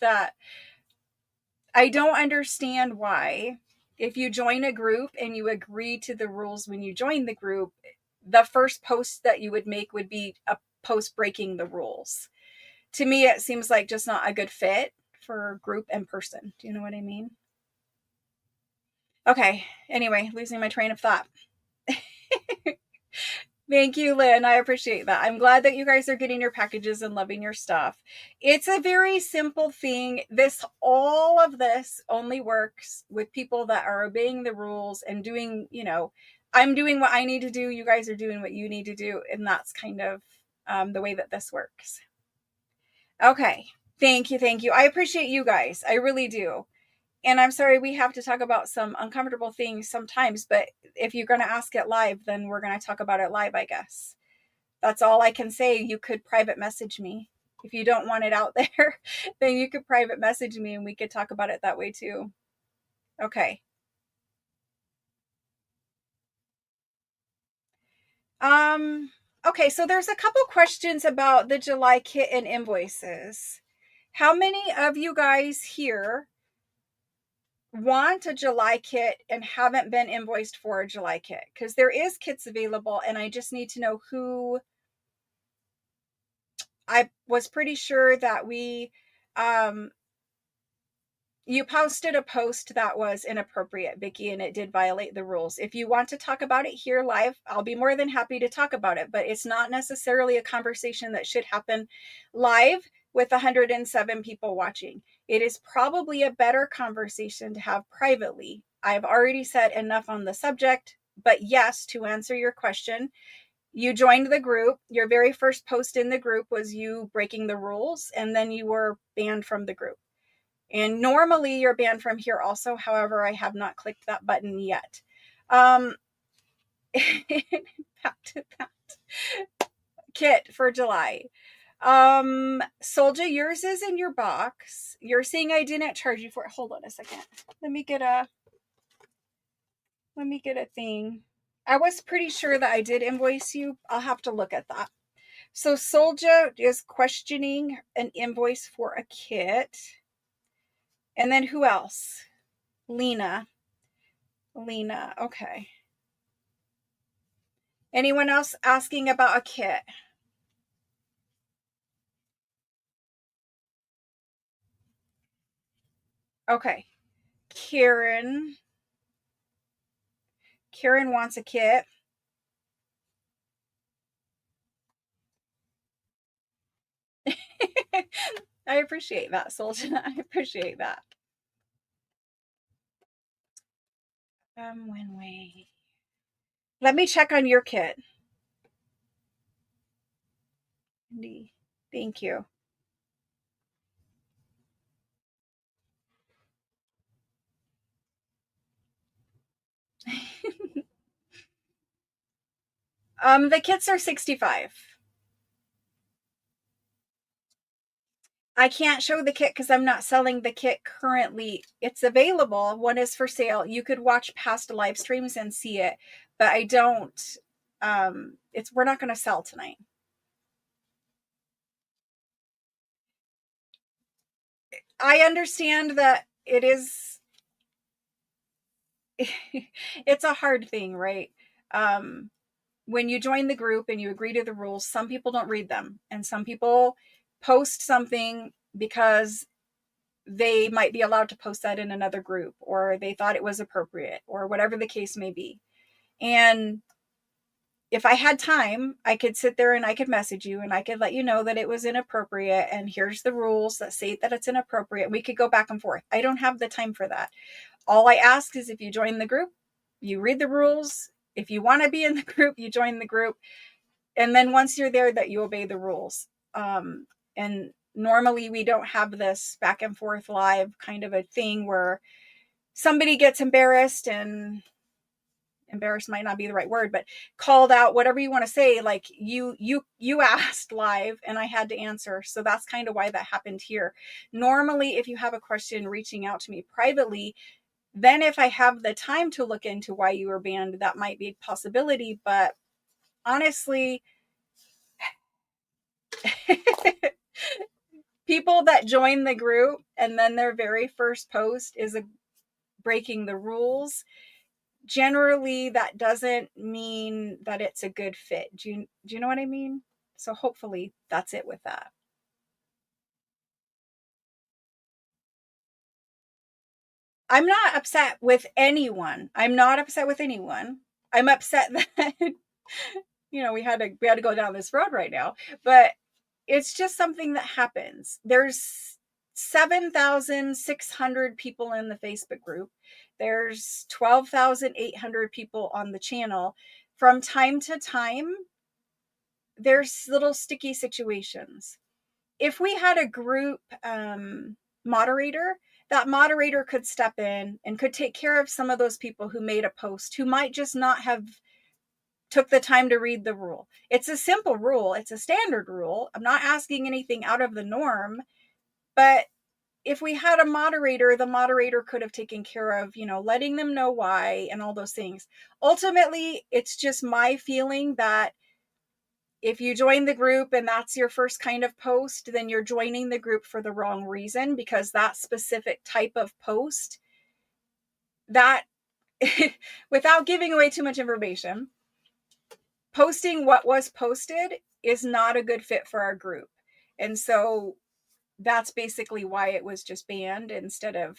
that I don't understand why, if you join a group and you agree to the rules when you join the group, the first post that you would make would be a post breaking the rules. To me, it seems like just not a good fit for group and person. Do you know what I mean? Okay. Anyway, losing my train of thought. Thank you, Lynn. I appreciate that. I'm glad that you guys are getting your packages and loving your stuff. It's a very simple thing. All of this only works with people that are obeying the rules and doing, I'm doing what I need to do. You guys are doing what you need to do. And that's kind of the way that this works. Okay. Thank you. Thank you. I appreciate you guys. I really do. And I'm sorry we have to talk about some uncomfortable things sometimes, but if you're going to ask it live, then we're going to talk about it live, I guess. That's all I can say. You could private message me. If you don't want it out there, then you could private message me and we could talk about it that way too. Okay. Okay, so there's a couple questions about the July kit and invoices. How many of you guys here want a July kit and haven't been invoiced for a July kit? Because there is kits available, and I just need to know who. I was pretty sure that you posted a post that was inappropriate, Vicki, and it did violate the rules. If you want to talk about it here live, I'll be more than happy to talk about it, but it's not necessarily a conversation that should happen live with 107 people watching. It is probably a better conversation to have privately. I've already said enough on the subject, but yes, to answer your question, you joined the group. Your very first post in the group was you breaking the rules, and then you were banned from the group. And normally you're banned from here also. However, I have not clicked that button yet. Back to that kit for July. Soldier, yours is in your box. You're saying I didn't charge you for it. Hold on a second. Let me get a thing. I was pretty sure that I did invoice you. I'll have to look at that. So Soldier is questioning an invoice for a kit. And then who else? Lena. Okay. Anyone else asking about a kit? Okay. Karen wants a kit. I appreciate that, Sultan. I appreciate that. Let me check on your kit. Thank you. The kits are 65. I can't show the kit because I'm not selling the kit currently. It's available. One is for sale. You could watch past live streams and see it, but I don't. We're not going to sell tonight. I understand that it is. It's a hard thing, right? Um, when you join the group and you agree to the rules, some people don't read them, and some people post something because they might be allowed to post that in another group, or they thought it was appropriate, or whatever the case may be. And if I had time, I could sit there and I could message you and I could let you know that it was inappropriate and here's the rules that say that it's inappropriate. We could go back and forth. I don't have the time for that. All I ask is if you join the group, you read the rules. If you want to be in the group, you join the group. And then once you're there, that you obey the rules. And normally we don't have this back and forth live kind of a thing where somebody gets embarrassed, and embarrassed might not be the right word, but called out, whatever you want to say, like you asked live and I had to answer. So that's kind of why that happened here. Normally, if you have a question reaching out to me privately, then if I have the time to look into why you were banned, that might be a possibility. But honestly, people that join the group and then their very first post is breaking the rules, generally that doesn't mean that it's a good fit. Do you know what I mean? So hopefully that's it with that. I'm not upset with anyone. I'm not upset with anyone. I'm upset that we had to go down this road right now, but it's just something that happens. There's 7,600 people in the Facebook group. There's 12,800 people on the channel. From time to time, there's little sticky situations. If we had a group moderator, that moderator could step in and could take care of some of those people who made a post who might just not have took the time to read the rule. It's a simple rule. It's a standard rule. I'm not asking anything out of the norm, but if we had a moderator, the moderator could have taken care of, letting them know why and all those things. Ultimately, it's just my feeling that if you join the group and that's your first kind of post, then you're joining the group for the wrong reason, because that specific type of post, that without giving away too much information, posting what was posted is not a good fit for our group. And so that's basically why it was just banned, instead of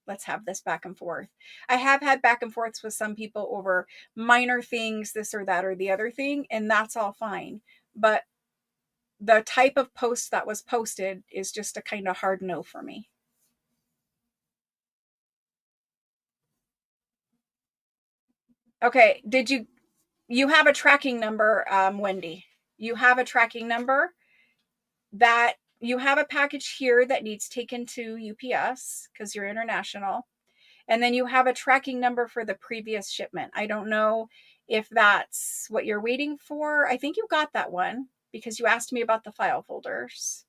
let's have this back and forth. I have had back and forths with some people over minor things, this or that or the other thing, and that's all fine. But the type of post that was posted is just a kind of hard no for me. Okay, you have a tracking number, Wendy? You have a tracking number that you have a package here that needs taken to UPS because you're international. And then you have a tracking number for the previous shipment. I don't know if that's what you're waiting for. I think you got that one because you asked me about the file folders.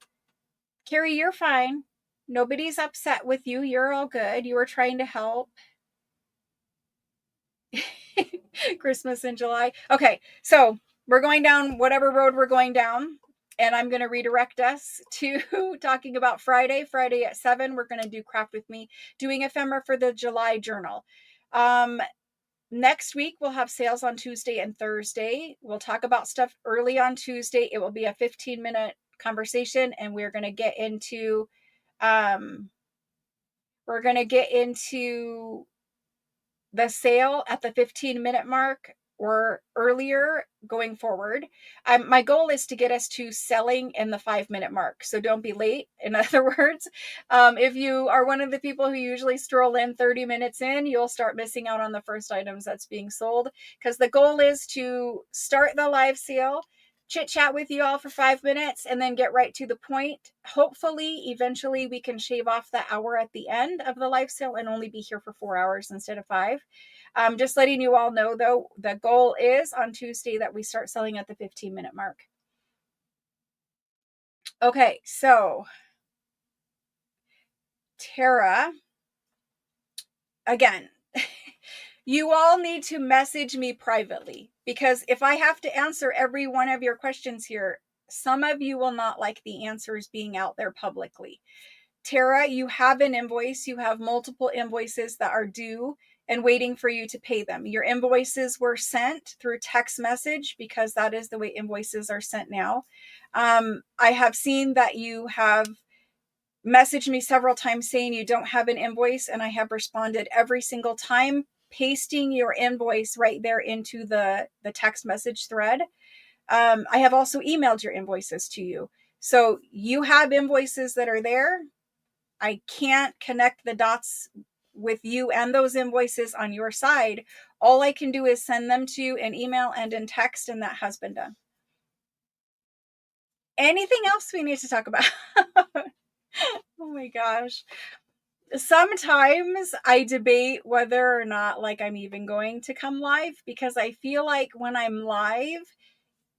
Carrie, you're fine. Nobody's upset with you. You're all good. You were trying to help. Christmas in July. Okay, so we're going down whatever road we're going down, and I'm going to redirect us to talking about Friday. Friday at 7, we're going to do Craft With Me, doing ephemera for the July journal. Next week, we'll have sales on Tuesday and Thursday. We'll talk about stuff early on Tuesday. It will be a 15-minute conversation, and we're going to get into the sale at the 15-minute mark or earlier going forward. My goal is to get us to selling in the 5-minute mark. So don't be late. In other words, if you are one of the people who usually stroll in 30 minutes in, you'll start missing out on the first items that's being sold, because the goal is to start the live sale, chit chat with you all for 5 minutes and then get right to the point. Hopefully, eventually, we can shave off the hour at the end of the live sale and only be here for 4 hours instead of 5. Just letting you all know, though, the goal is on Tuesday that we start selling at the 15-minute mark. Okay, so Tara, again, you all need to message me privately, because if I have to answer every one of your questions here, some of you will not like the answers being out there publicly. Tara, you have an invoice. You have multiple invoices that are due and waiting for you to pay them. Your invoices were sent through text message, because that is the way invoices are sent now. I have seen that you have messaged me several times saying you don't have an invoice, and I have responded every single time, pasting your invoice right there into the text message thread. I have also emailed your invoices to you. So you have invoices that are there. I can't connect the dots with you and those invoices on your side. All I can do is send them to you in email and in text, and that has been done. Anything else we need to talk about? Oh my gosh. Sometimes I debate whether or not like I'm even going to come live, because I feel like when I'm live,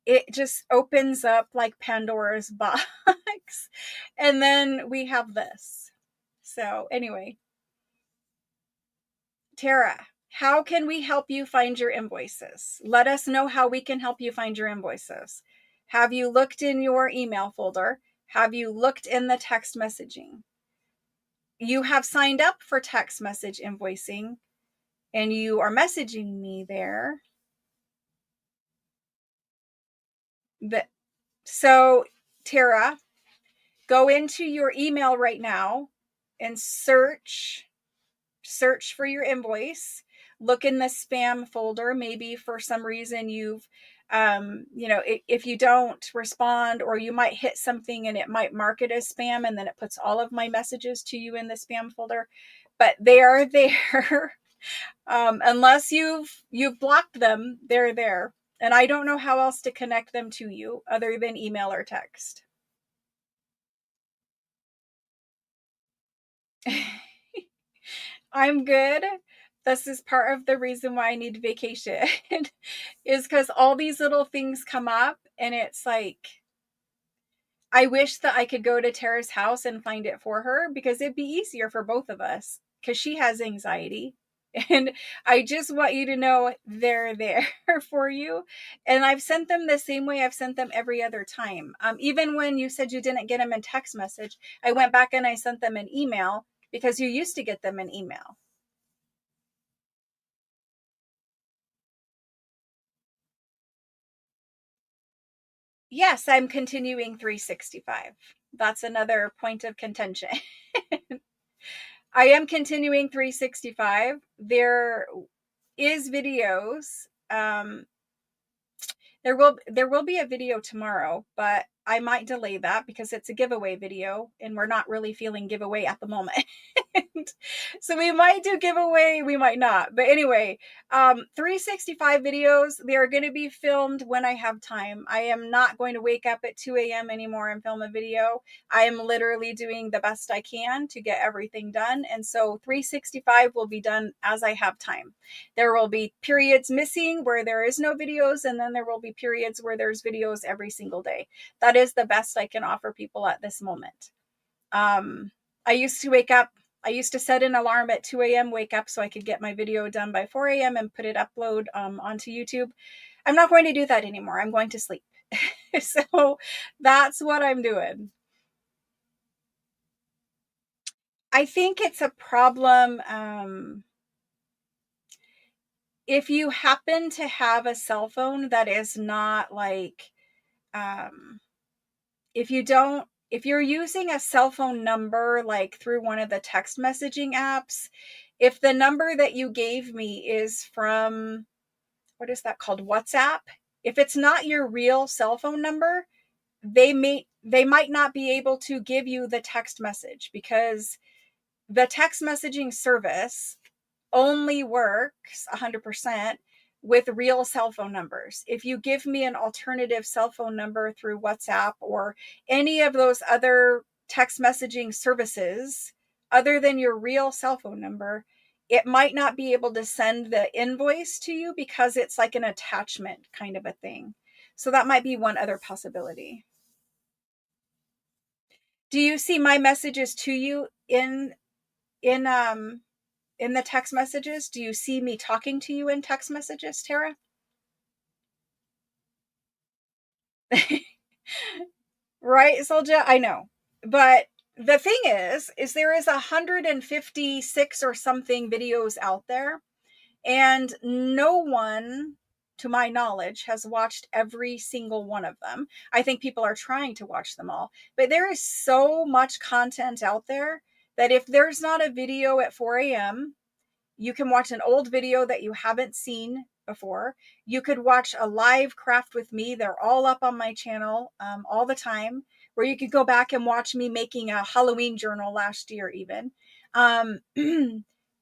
it just opens up like Pandora's box. And then we have this. So anyway, Tara, how can we help you find your invoices? Let us know how we can help you find your invoices. Have you looked in your email folder? Have you looked in the text messaging? You have signed up for text message invoicing and you are messaging me there. So, Tara, go into your email right now and search for your invoice. Look in the spam folder. Maybe for some reason you've if you don't respond, or you might hit something and it might mark it as spam, and then it puts all of my messages to you in the spam folder. But they are there. Unless you've blocked them, they're there. And I don't know how else to connect them to you other than email or text. I'm good. This is part of the reason why I need vacation is because all these little things come up, and it's like, I wish that I could go to Tara's house and find it for her, because it'd be easier for both of us, because she has anxiety. And I just want you to know they're there for you. And I've sent them the same way I've sent them every other time. Even when you said you didn't get them in text message, I went back and I sent them an email, because you used to get them in email. Yes, I'm continuing 365. That's another point of contention. I am continuing 365. There is videos. There will be a video tomorrow, but I might delay that because it's a giveaway video and we're not really feeling giveaway at the moment. So we might do giveaway, we might not. But anyway, 365 videos, they are going to be filmed when I have time. I am not going to wake up at 2 a.m. anymore and film a video. I am literally doing the best I can to get everything done. And so 365 will be done as I have time. There will be periods missing where there is no videos, and then there will be periods where there's videos every single day. That is the best I can offer people at this moment. I used to set an alarm at 2 a.m., wake up so I could get my video done by 4 a.m. and put it upload onto YouTube. I'm not going to do that anymore. I'm going to sleep. So that's what I'm doing. I think it's a problem if you happen to have a cell phone that is not like, if you're using a cell phone number like through one of the text messaging apps, if the number that you gave me is from, what is that called, WhatsApp, if it's not your real cell phone number, they might not be able to give you the text message, because the text messaging service only works 100% with real cell phone numbers. If you give me an alternative cell phone number through WhatsApp or any of those other text messaging services other than your real cell phone number, it might not be able to send the invoice to you because it's like an attachment kind of a thing. So that might be one other possibility. Do you see my messages to you in in the text messages? Do you see me talking to you in text messages, Tara? Right, Soldier? I know. But the thing is there is 156 or something videos out there, and no one, to my knowledge, has watched every single one of them. I think people are trying to watch them all. But there is so much content out there that if there's not a video at 4 a.m., you can watch an old video that you haven't seen before. You could watch a live craft with me. They're all up on my channel all the time, where you could go back and watch me making a Halloween journal last year even.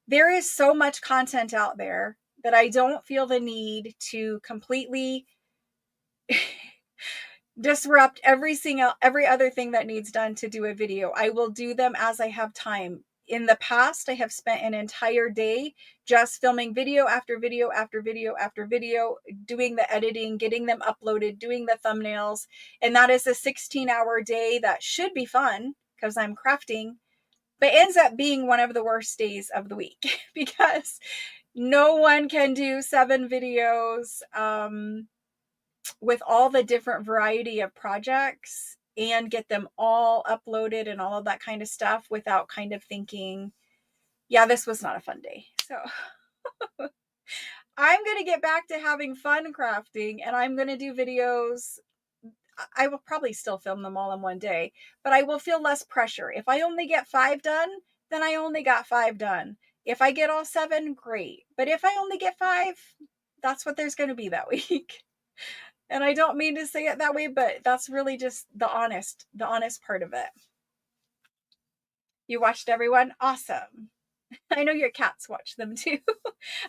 There is so much content out there that I don't feel the need to completely disrupt every other thing that needs done to do a video. I will do them as I have time. In the past, I have spent an entire day just filming video after video after video after video, doing the editing, getting them uploaded, doing the thumbnails. And that is a 16-hour day that should be fun because I'm crafting, but ends up being one of the worst days of the week because no one can do 7 videos with all the different variety of projects and get them all uploaded and all of that kind of stuff without kind of thinking, yeah, this was not a fun day. So I'm going to get back to having fun crafting, and I'm going to do videos. I will probably still film them all in one day, but I will feel less pressure. If I only get 5 done, then I only got 5 done. If I get all 7, great. But if I only get 5, that's what there's going to be that week. And I don't mean to say it that way, but that's really just the honest part of it. You watched everyone? Awesome. I know your cats watch them too.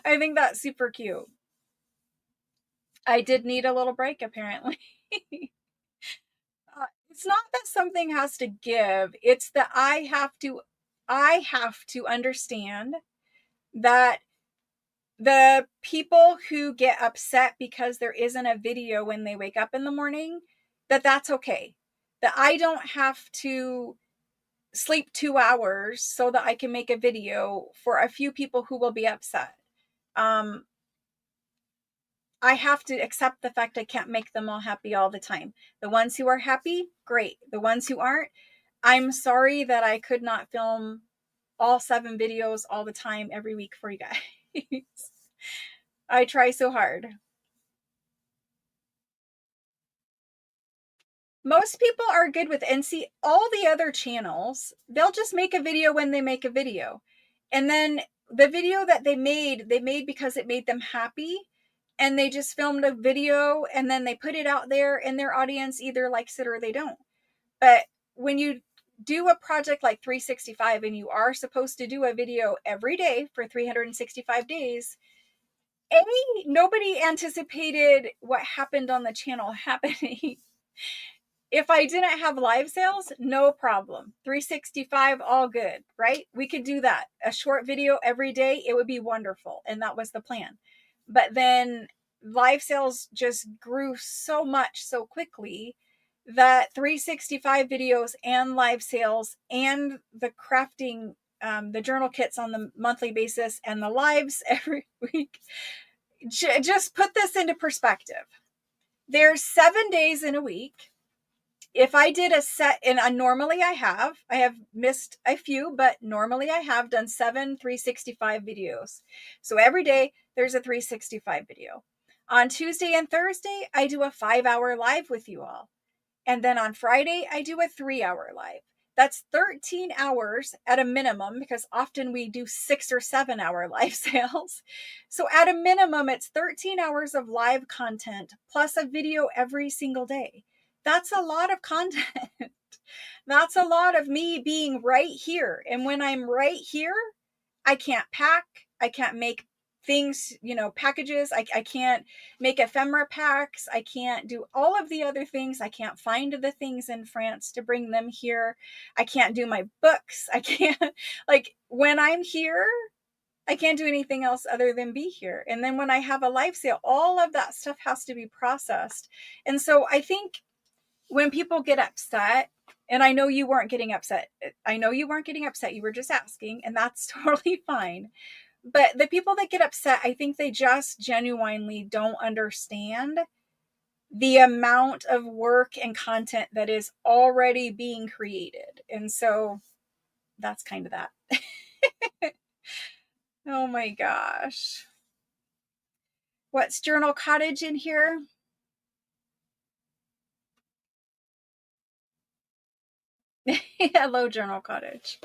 I think that's super cute. I did need a little break, apparently. It's not that something has to give. It's that I have to understand that the people who get upset because there isn't a video when they wake up in the morning, that's okay. That I don't have to sleep 2 hours so that I can make a video for a few people who will be upset. I have to accept the fact I can't make them all happy all the time. The ones who are happy, great. The ones who aren't, I'm sorry that I could not film all 7 videos all the time every week for you guys. I try so hard. Most people are good with NC. All the other channels, they'll just make a video when they make a video. And then the video that they made because it made them happy. And they just filmed a video and then they put it out there, and their audience either likes it or they don't. But when you do a project like 365 and you are supposed to do a video every day for 365 days, nobody anticipated what happened on the channel happening. If I didn't have live sales, no problem. 365, all good, right? We could do that. A short video every day, it would be wonderful. And that was the plan. But then live sales just grew so much so quickly that 365 videos and live sales and the crafting, the journal kits on the monthly basis and the lives every week, just put this into perspective. There's 7 days in a week. If I did a set, and normally I have missed a few, but normally I have done 7 365 videos. So every day there's a 365 video. On Tuesday and Thursday, I do a 5-hour live with you all. And then on Friday, I do a 3-hour live. That's 13 hours at a minimum, because often we do 6 or 7-hour live sales. So at a minimum, it's 13 hours of live content plus a video every single day. That's a lot of content. That's a lot of me being right here. And when I'm right here, I can't pack. I can't make things, packages. I can't make ephemera packs. I can't do all of the other things. I can't find the things in France to bring them here. I can't do my books. I can't, like, when I'm here, I can't do anything else other than be here. And then when I have a live sale, all of that stuff has to be processed. And so I think when people get upset, and I know you weren't getting upset. You were just asking, and that's totally fine. But the people that get upset, I think they just genuinely don't understand the amount of work and content that is already being created. And so that's kind of that. Oh my gosh. What's Journal Cottage in here? Hello, Journal Cottage.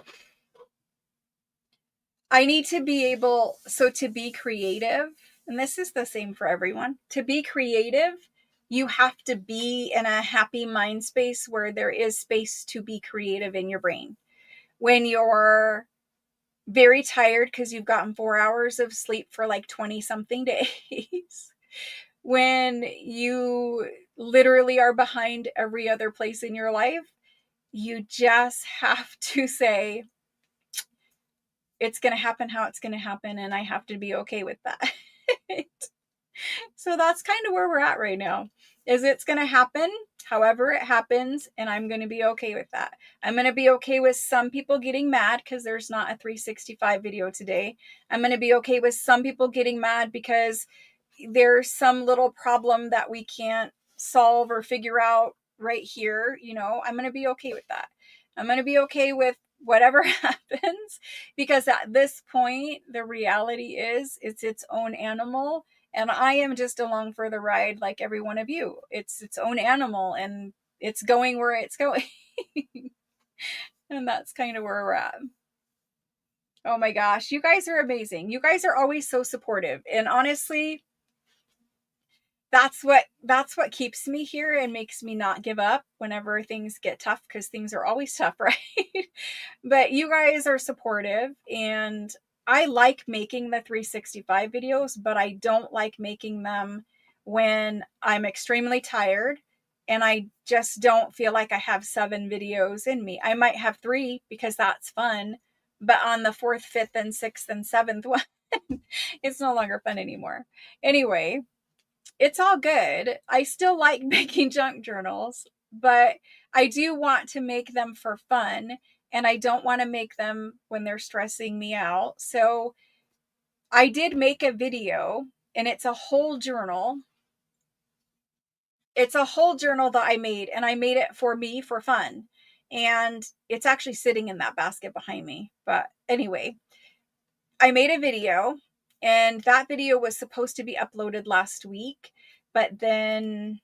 I need to be able, so to be creative, and this is the same for everyone, to be creative, you have to be in a happy mind space where there is space to be creative in your brain. When you're very tired because you've gotten 4 hours of sleep for like 20 something days, when you literally are behind every other place in your life, you just have to say, it's going to happen how it's going to happen, and I have to be okay with that. So that's kind of where we're at right now. Is it's going to happen however it happens, and I'm going to be okay with that. I'm going to be okay with some people getting mad because there's not a 365 video today. I'm going to be okay with some people getting mad because there's some little problem that we can't solve or figure out right here. I'm going to be okay with that. I'm going to be okay with whatever happens, because at this point, the reality is it's its own animal. And I am just along for the ride like every one of you. It's its own animal, and it's going where it's going. And that's kind of where we're at. Oh my gosh, you guys are amazing. You guys are always so supportive. And honestly, that's what keeps me here and makes me not give up whenever things get tough, because things are always tough, right? But you guys are supportive, and I like making the 365 videos, but I don't like making them when I'm extremely tired and I just don't feel like I have 7 videos in me. I might have 3 because that's fun, but on the 4th, 5th, and 6th and 7th one, it's no longer fun anymore. Anyway, it's all good. I still like making junk journals, but I do want to make them for fun, and I don't want to make them when they're stressing me out. So I did make a video, and it's a whole journal. It's a whole journal that I made, and I made it for me for fun. And it's actually sitting in that basket behind me. But anyway, I made a video, and that video was supposed to be uploaded last week, but then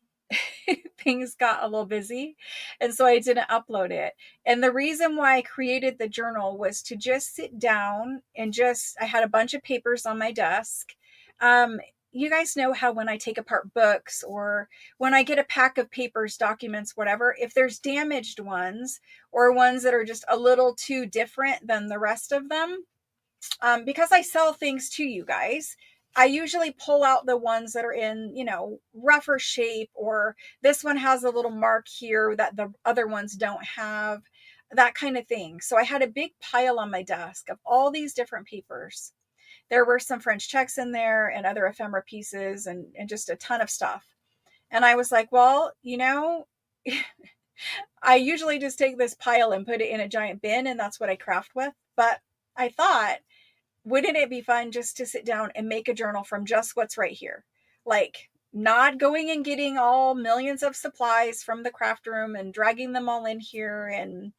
things got a little busy, and so I didn't upload it. And the reason why I created the journal was to just sit down and I had a bunch of papers on my desk. You guys know how when I take apart books, or when I get a pack of papers, documents, whatever, if there's damaged ones or ones that are just a little too different than the rest of them, because I sell things to you guys, I usually pull out the ones that are in, rougher shape, or this one has a little mark here that the other ones don't have, that kind of thing. So I had a big pile on my desk of all these different papers. There were some French checks in there and other ephemera pieces, and just a ton of stuff. And I was like, well, I usually just take this pile and put it in a giant bin, and that's what I craft with. But I thought, wouldn't it be fun just to sit down and make a journal from just what's right here? Like, not going and getting all millions of supplies from the craft room and dragging them all in here. And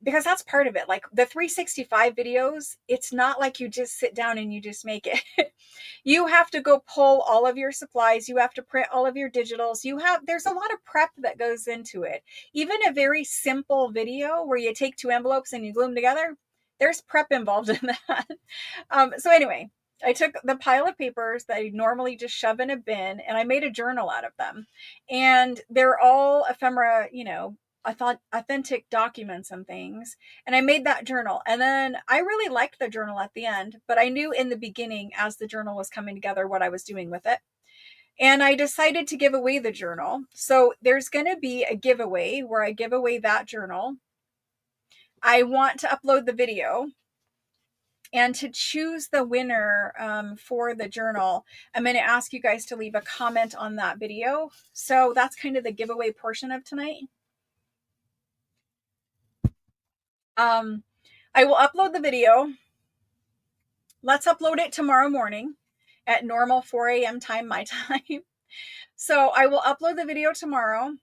because that's part of it. Like the 365 videos, it's not like you just sit down and you just make it. You have to go pull all of your supplies. You have to print all of your digitals. There's a lot of prep that goes into it. Even a very simple video where you take 2 envelopes and you glue them together, there's prep involved in that. So anyway, I took the pile of papers that I normally just shove in a bin, and I made a journal out of them. And they're all ephemera, authentic documents and things. And I made that journal. And then I really liked the journal at the end, but I knew in the beginning as the journal was coming together what I was doing with it. And I decided to give away the journal. So there's going to be a giveaway where I give away that journal. I want to upload the video. And to choose the winner for the journal, I'm going to ask you guys to leave a comment on that video. So that's kind of the giveaway portion of tonight. I will upload the video. Let's upload it tomorrow morning at normal 4 a.m. time, my time. So I will upload the video tomorrow.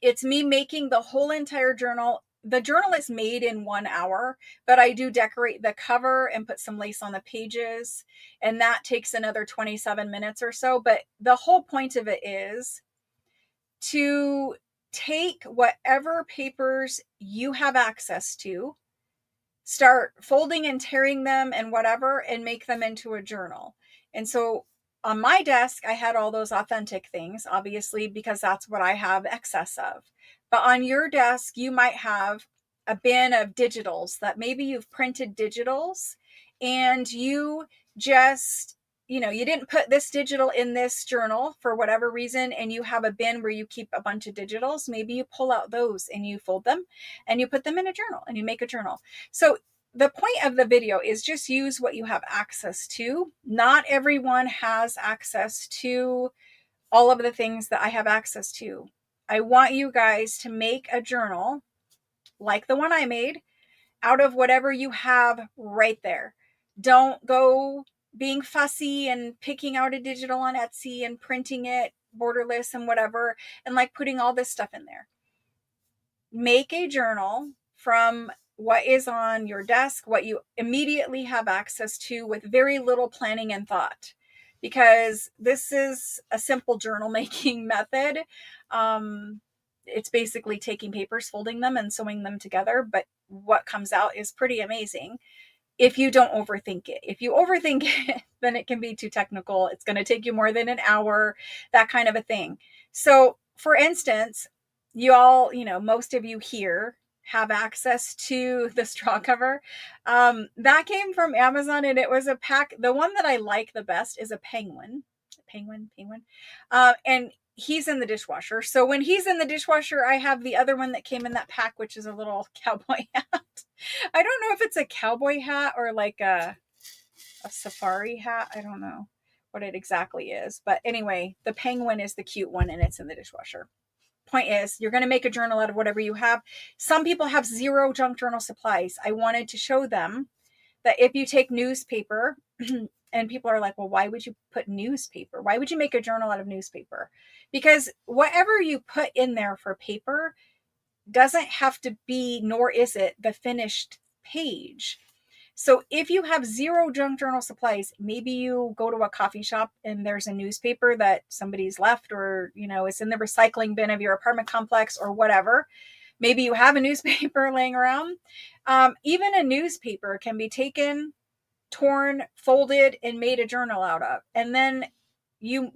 It's me making the whole entire journal. The journal is made in 1 hour, but I do decorate the cover and put some lace on the pages, and that takes another 27 minutes or so. But the whole point of it is to take whatever papers you have access to, start folding and tearing them and whatever, and make them into a journal. And so on my desk, I had all those authentic things, obviously, because that's what I have excess of. But on your desk, you might have a bin of digitals that maybe you've printed digitals and you just, you didn't put this digital in this journal for whatever reason, and you have a bin where you keep a bunch of digitals. Maybe you pull out those and you fold them and you put them in a journal and you make a journal. So the point of the video is just use what you have access to. Not everyone has access to all of the things that I have access to. I want you guys to make a journal like the one I made out of whatever you have right there. Don't go being fussy and picking out a digital on Etsy and printing it borderless and whatever, and like putting all this stuff in there. Make a journal from what is on your desk, what you immediately have access to, with very little planning and thought, because this is a simple journal making method. It's basically taking papers, folding them, and sewing them together. But what comes out is pretty amazing if you don't overthink it. If you overthink it, then it can be too technical. It's going to take you more than an hour, that kind of a thing. So for instance, you all, most of you here have access to the straw cover. That came from Amazon, and it was a pack. The one that I like the best is a penguin. And he's in the dishwasher. So when he's in the dishwasher, I have the other one that came in that pack, which is a little cowboy hat. I don't know if it's a cowboy hat or like a safari hat. I don't know what it exactly is. But anyway, the penguin is the cute one, and it's in the dishwasher. Point is, you're going to make a journal out of whatever you have. Some people have zero junk journal supplies. I wanted to show them that if you take newspaper, and people are like, well, why would you put newspaper? Why would you make a journal out of newspaper? Because whatever you put in there for paper doesn't have to be, nor is it, the finished page. So if you have zero junk journal supplies, maybe you go to a coffee shop and there's a newspaper that somebody's left, or, it's in the recycling bin of your apartment complex or whatever. Maybe you have a newspaper laying around. Even a newspaper can be taken, torn, folded, and made a journal out of. And then you're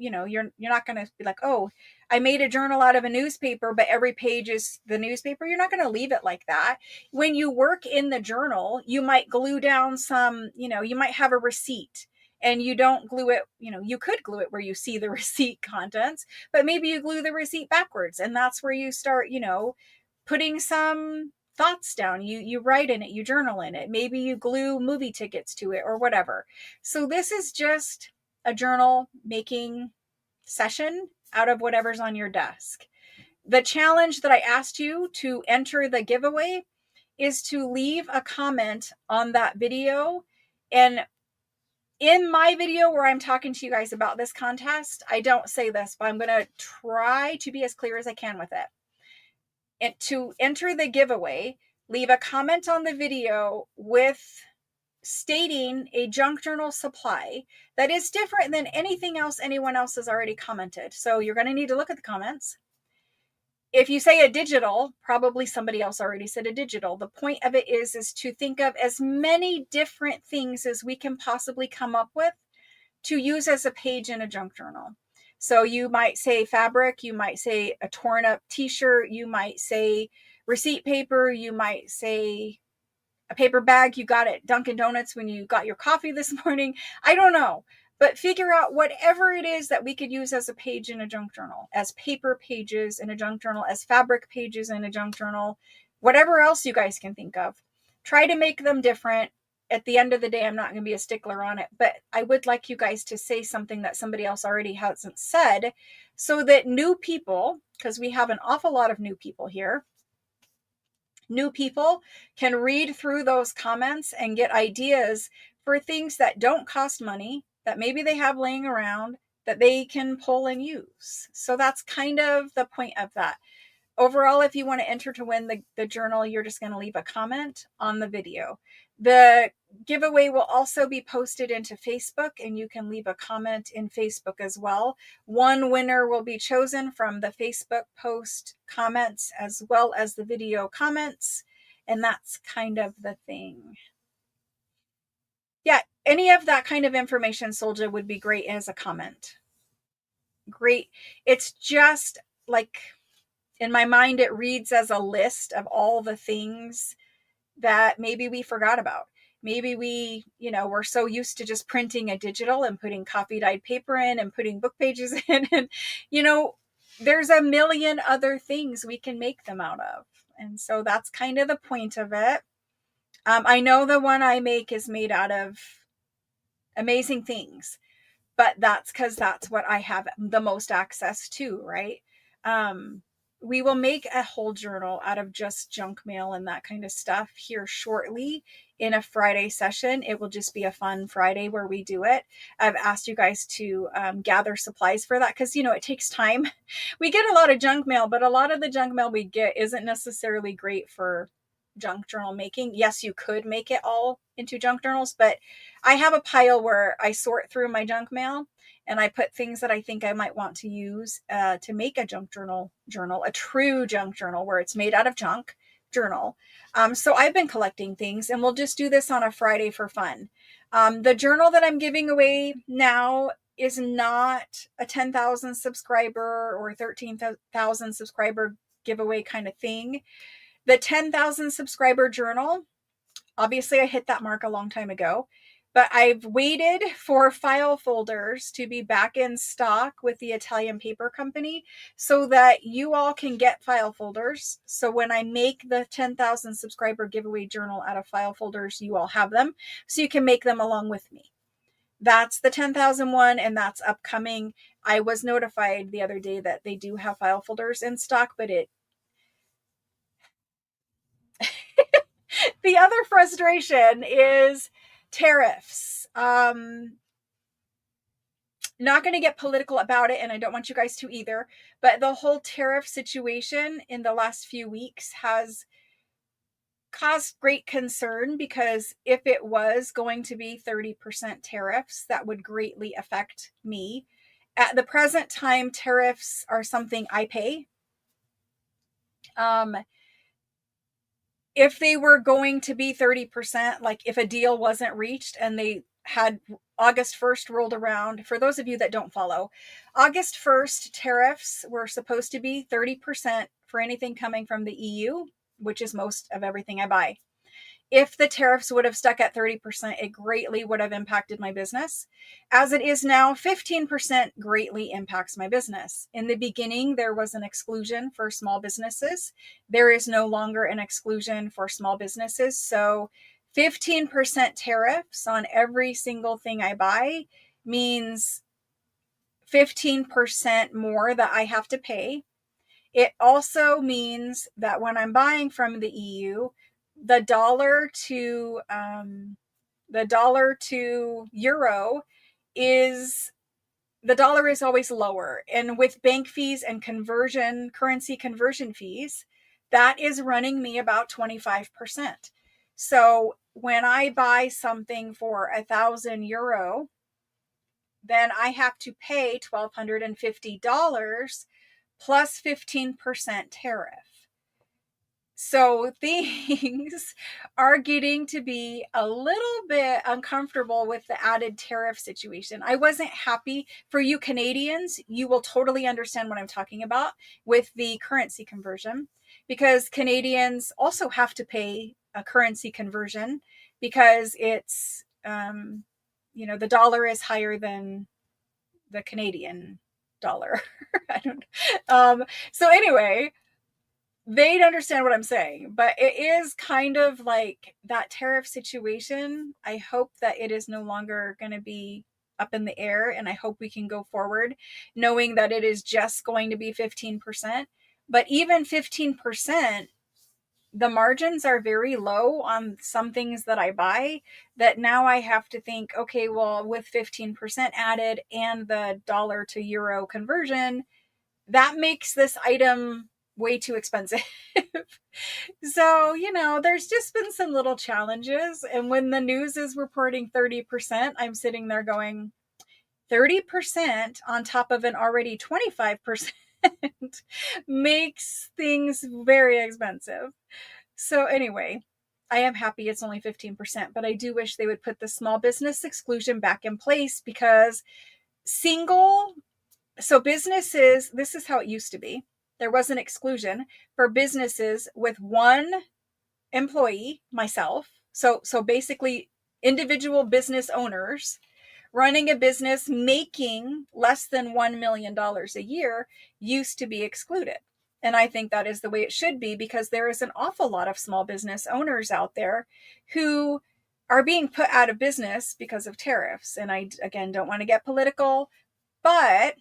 not going to be like, oh, I made a journal out of a newspaper, but every page is the newspaper. You're not going to leave it like that. When you work in the journal, you might glue down some, you might have a receipt, and you don't glue it, you could glue it where you see the receipt contents, but maybe you glue the receipt backwards, and that's where you start, putting some thoughts down. You write in it, you journal in it. Maybe you glue movie tickets to it or whatever. So this is just a journal making session out of whatever's on your desk. The challenge that I asked you to enter the giveaway is to leave a comment on that video. And in my video where I'm talking to you guys about this contest, I don't say this, but I'm going to try to be as clear as I can with it. And to enter the giveaway, leave a comment on the video with stating a junk journal supply that is different than anything else anyone else has already commented. So you're going to need to look at the comments. If you say a digital, probably somebody else already said a digital. The point of it is to think of as many different things as we can possibly come up with to use as a page in a junk journal. So you might say fabric, you might say a torn up t-shirt, you might say receipt paper, you might say a paper bag you got at Dunkin' Donuts when you got your coffee this morning. I don't know. But figure out whatever it is that we could use as a page in a junk journal, as paper pages in a junk journal, as fabric pages in a junk journal, whatever else you guys can think of. Try to make them different. At the end of the day, I'm not going to be a stickler on it, but I would like you guys to say something that somebody else already hasn't said so that new people, because we have an awful lot of new people here, new people can read through those comments and get ideas for things that don't cost money, that maybe they have laying around, that they can pull and use. So that's kind of the point of that. Overall, if you want to enter to win the journal, you're just going to leave a comment on the video. The giveaway will also be posted into Facebook, and you can leave a comment in Facebook as well. One winner will be chosen from the Facebook post comments as well as the video comments, and that's kind of the thing. Yeah, any of that kind of information, Soldier, would be great as a comment. Great. It's just like, in my mind, it reads as a list of all the things that maybe we forgot about. Maybe we, we're so used to just printing a digital and putting coffee dyed paper in and putting book pages in. And, there's a million other things we can make them out of. And so that's kind of the point of it. I know the one I make is made out of amazing things, but that's because that's what I have the most access to, right? We will make a whole journal out of just junk mail and that kind of stuff here shortly in a Friday session. It will just be a fun Friday where we do it. I've asked you guys to gather supplies for that because, it takes time. We get a lot of junk mail, but a lot of the junk mail we get isn't necessarily great for junk journal making. Yes, you could make it all into junk journals, but I have a pile where I sort through my junk mail and I put things that I think I might want to use to make a junk journal, a true junk journal where it's made out of junk journal. So I've been collecting things, and we'll just do this on a Friday for fun. The journal that I'm giving away now is not a 10,000 subscriber or 13,000 subscriber giveaway kind of thing. The 10,000 subscriber journal, obviously I hit that mark a long time ago, but I've waited for file folders to be back in stock with the Italian paper company so that you all can get file folders. So when I make the 10,000 subscriber giveaway journal out of file folders, you all have them so you can make them along with me. That's the 10,000 one, and that's upcoming. I was notified the other day that they do have file folders in stock, but the other frustration is tariffs. Not going to get political about it, and I don't want you guys to either, but the whole tariff situation in the last few weeks has caused great concern because if it was going to be 30% tariffs, that would greatly affect me. At the present time, tariffs are something I pay. If they were going to be 30%, like if a deal wasn't reached and they had August 1st rolled around, for those of you that don't follow, August 1st tariffs were supposed to be 30% for anything coming from the EU, which is most of everything I buy. If the tariffs would have stuck at 30%, it greatly would have impacted my business. As it is now, 15% greatly impacts my business. In the beginning, there was an exclusion for small businesses. There is no longer an exclusion for small businesses. So 15% tariffs on every single thing I buy means 15% more that I have to pay. It also means that when I'm buying from the EU, the dollar to euro is, the dollar is always lower, and with bank fees and currency conversion fees, that is running me about 25%. So when I buy something for €1,000, then I have to pay $1,250 plus 15% tariff. So things are getting to be a little bit uncomfortable with the added tariff situation. I wasn't happy. For you Canadians, you will totally understand what I'm talking about with the currency conversion, because Canadians also have to pay a currency conversion because it's, the dollar is higher than the Canadian dollar. I don't. So anyway, they'd understand what I'm saying, but it is kind of like that tariff situation. I hope that it is no longer going to be up in the air, and I hope we can go forward knowing that it is just going to be 15%. But even 15%, the margins are very low on some things that I buy, that now I have to think, okay, well, with 15% added and the dollar to euro conversion, that makes this item way too expensive. So, there's just been some little challenges. And when the news is reporting 30%, I'm sitting there going, 30% on top of an already 25% makes things very expensive. So, anyway, I am happy it's only 15%, but I do wish they would put the small business exclusion back in place, because single so businesses, this is how it used to be. There was an exclusion for businesses with one employee, myself. So basically individual business owners running a business making less than $1 million a year used to be excluded. And I think that is the way it should be, because there is an awful lot of small business owners out there who are being put out of business because of tariffs. And I, again, don't want to get political, but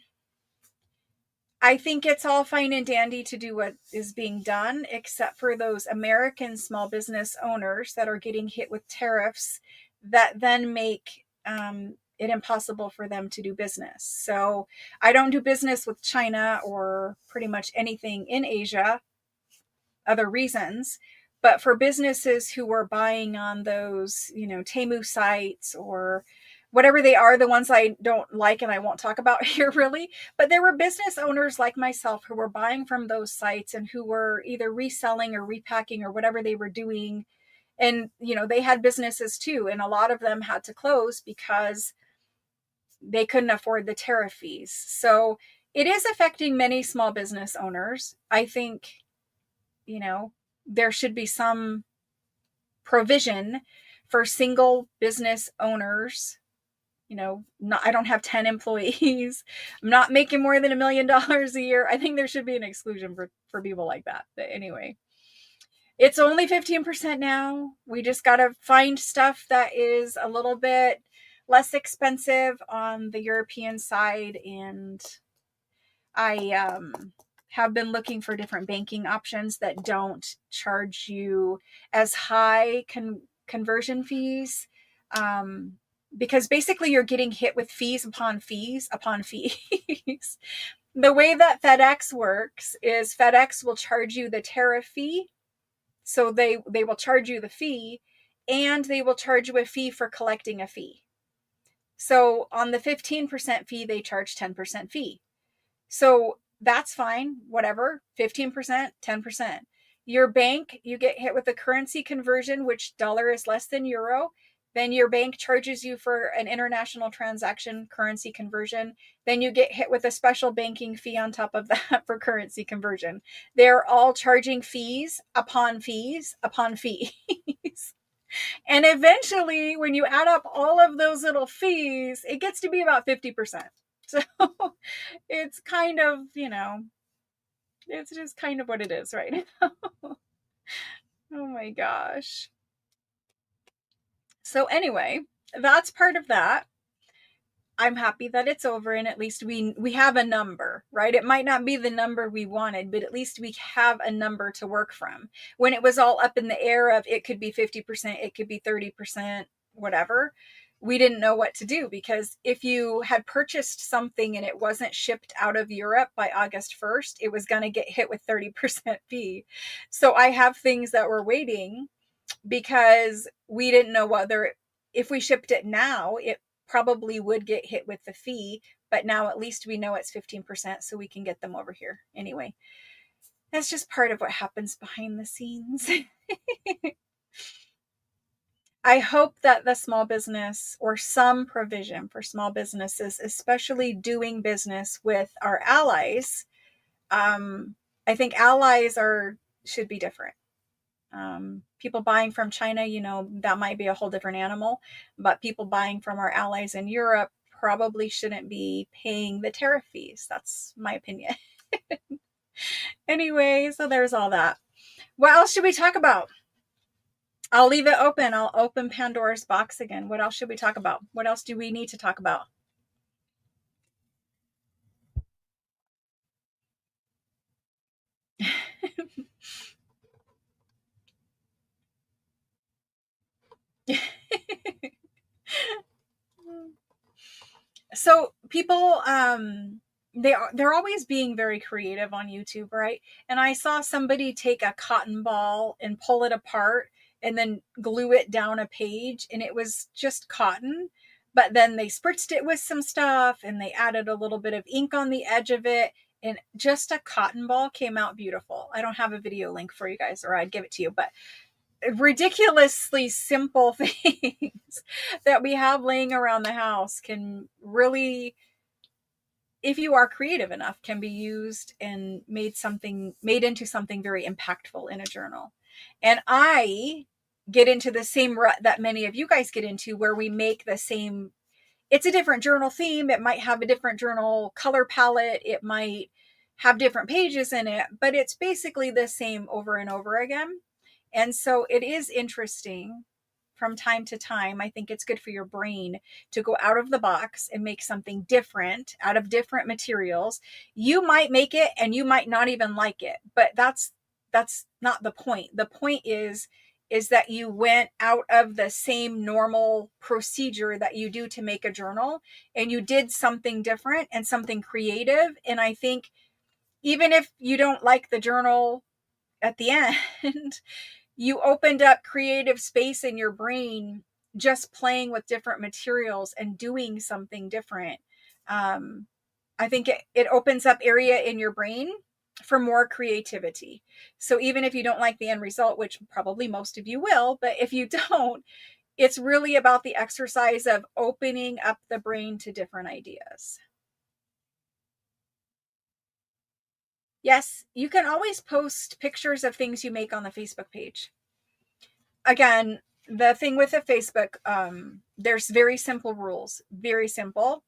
I think it's all fine and dandy to do what is being done, except for those American small business owners that are getting hit with tariffs that then make it impossible for them to do business. So I don't do business with China or pretty much anything in Asia, other reasons. But for businesses who are buying on those, Temu sites or whatever they are, the ones I don't like and I won't talk about here really, but there were business owners like myself who were buying from those sites and who were either reselling or repacking or whatever they were doing. And, they had businesses too. And a lot of them had to close because they couldn't afford the tariff fees. So it is affecting many small business owners. I think, there should be some provision for single business owners. I don't have 10 employees. I'm not making more than $1 million a year. I think there should be an exclusion for people like that. But anyway, it's only 15% now. We just got to find stuff that is a little bit less expensive on the European side. And I have been looking for different banking options that don't charge you as high conversion fees. Because basically you're getting hit with fees upon fees upon fees. The way that FedEx works is FedEx will charge you the tariff fee. So they will charge you the fee, and they will charge you a fee for collecting a fee. So on the 15% fee, they charge 10% fee. So that's fine, whatever, 15%, 10%. Your bank, you get hit with a currency conversion, which dollar is less than euro. Then your bank charges you for an international transaction currency conversion. Then you get hit with a special banking fee on top of that for currency conversion. They're all charging fees upon fees upon fees. And eventually, when you add up all of those little fees, it gets to be about 50%. So it's kind of, it's just kind of what it is right now. Oh my gosh. So anyway, that's part of that. I'm happy that it's over, and at least we have a number, right? It might not be the number we wanted, but at least we have a number to work from. When it was all up in the air of it could be 50%, it could be 30%, whatever, we didn't know what to do, because if you had purchased something and it wasn't shipped out of Europe by August 1st, it was going to get hit with 30% fee. So I have things that were waiting because we didn't know whether, if we shipped it now, it probably would get hit with the fee, but now at least we know it's 15%, so we can get them over here anyway. That's just part of what happens behind the scenes. I hope that the small business, or some provision for small businesses, especially doing business with our allies, I think allies should be different. People buying from China, that might be a whole different animal, but people buying from our allies in Europe probably shouldn't be paying the tariff fees. That's my opinion. Anyway, so there's all that. What else should we talk about? I'll leave it open. I'll open Pandora's box again. What else should we talk about? What else do we need to talk about? So people, they're always being very creative on YouTube, right? And I saw somebody take a cotton ball and pull it apart and then glue it down a page, and it was just cotton, but then they spritzed it with some stuff and they added a little bit of ink on the edge of it, and just a cotton ball came out beautiful. I don't have a video link for you guys, or I'd give it to you, but ridiculously simple things that we have laying around the house can really, if you are creative enough, can be used and made into something very impactful in a journal. And I get into the same rut that many of you guys get into, where we make the same, it's a different journal theme, it might have a different journal color palette, it might have different pages in it, but it's basically the same over and over again. And so it is interesting from time to time. I think it's good for your brain to go out of the box and make something different out of different materials. You might make it and you might not even like it, but that's not the point. The point is that you went out of the same normal procedure that you do to make a journal, and you did something different and something creative. And I think even if you don't like the journal at the end, you opened up creative space in your brain just playing with different materials and doing something different. Um, I think it opens up area in your brain for more creativity. So even if you don't like the end result, which probably most of you will, but if you don't, it's really about the exercise of opening up the brain to different ideas. Yes, you can always post pictures of things you make on the Facebook page. Again, the thing with the Facebook, there's very simple rules, very simple.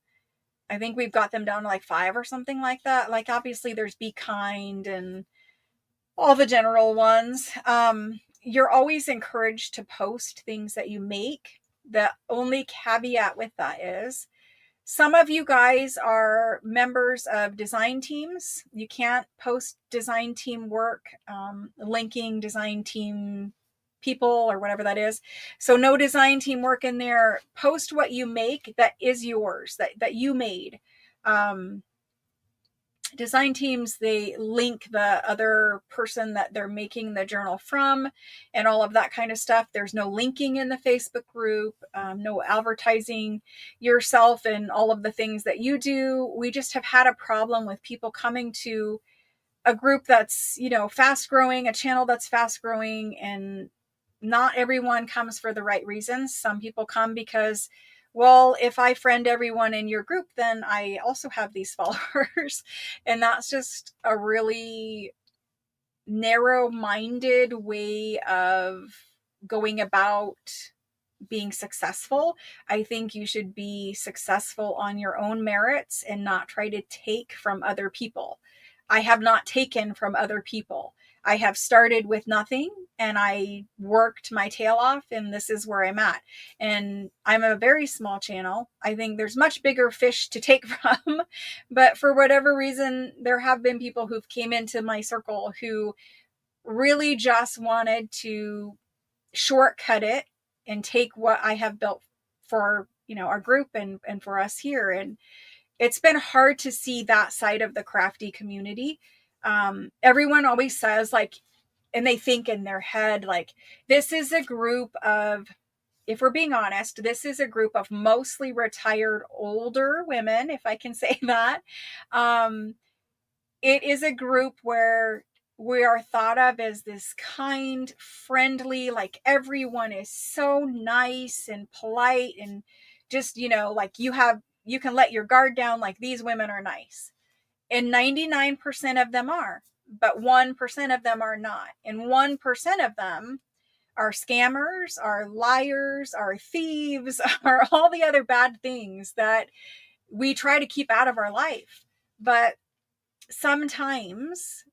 I think we've got them down to like 5 or something like that. Like, obviously there's be kind and all the general ones. You're always encouraged to post things that you make. The only caveat with that is, some of you guys are members of design teams. You can't post design team work, linking design team people or whatever that is. So no design team work in there. Post what you make that is yours, that you made. Design teams, they link the other person that they're making the journal from and all of that kind of stuff. There's no linking in the Facebook group, no advertising yourself and all of the things that you do. We just have had a problem with people coming to a group that's, fast growing, a channel that's fast growing, and not everyone comes for the right reasons. Some people come because, well, if I friend everyone in your group, then I also have these followers. And that's just a really narrow-minded way of going about being successful. I think you should be successful on your own merits and not try to take from other people. I have not taken from other people. I have started with nothing and I worked my tail off, and this is where I'm at. And I'm a very small channel. I think there's much bigger fish to take from, but for whatever reason, there have been people who've came into my circle who really just wanted to shortcut it and take what I have built for, our group and for us here. And it's been hard to see that side of the crafty community. Everyone always says, like, and they think in their head, like, this is a group of, if we're being honest, this is a group of mostly retired older women, if I can say that. It is a group where we are thought of as this kind, friendly, like everyone is so nice and polite and just, like you can let your guard down, like these women are nice. And 99% of them are, but 1% of them are not. And 1% of them are scammers, are liars, are thieves, are all the other bad things that we try to keep out of our life. But sometimes,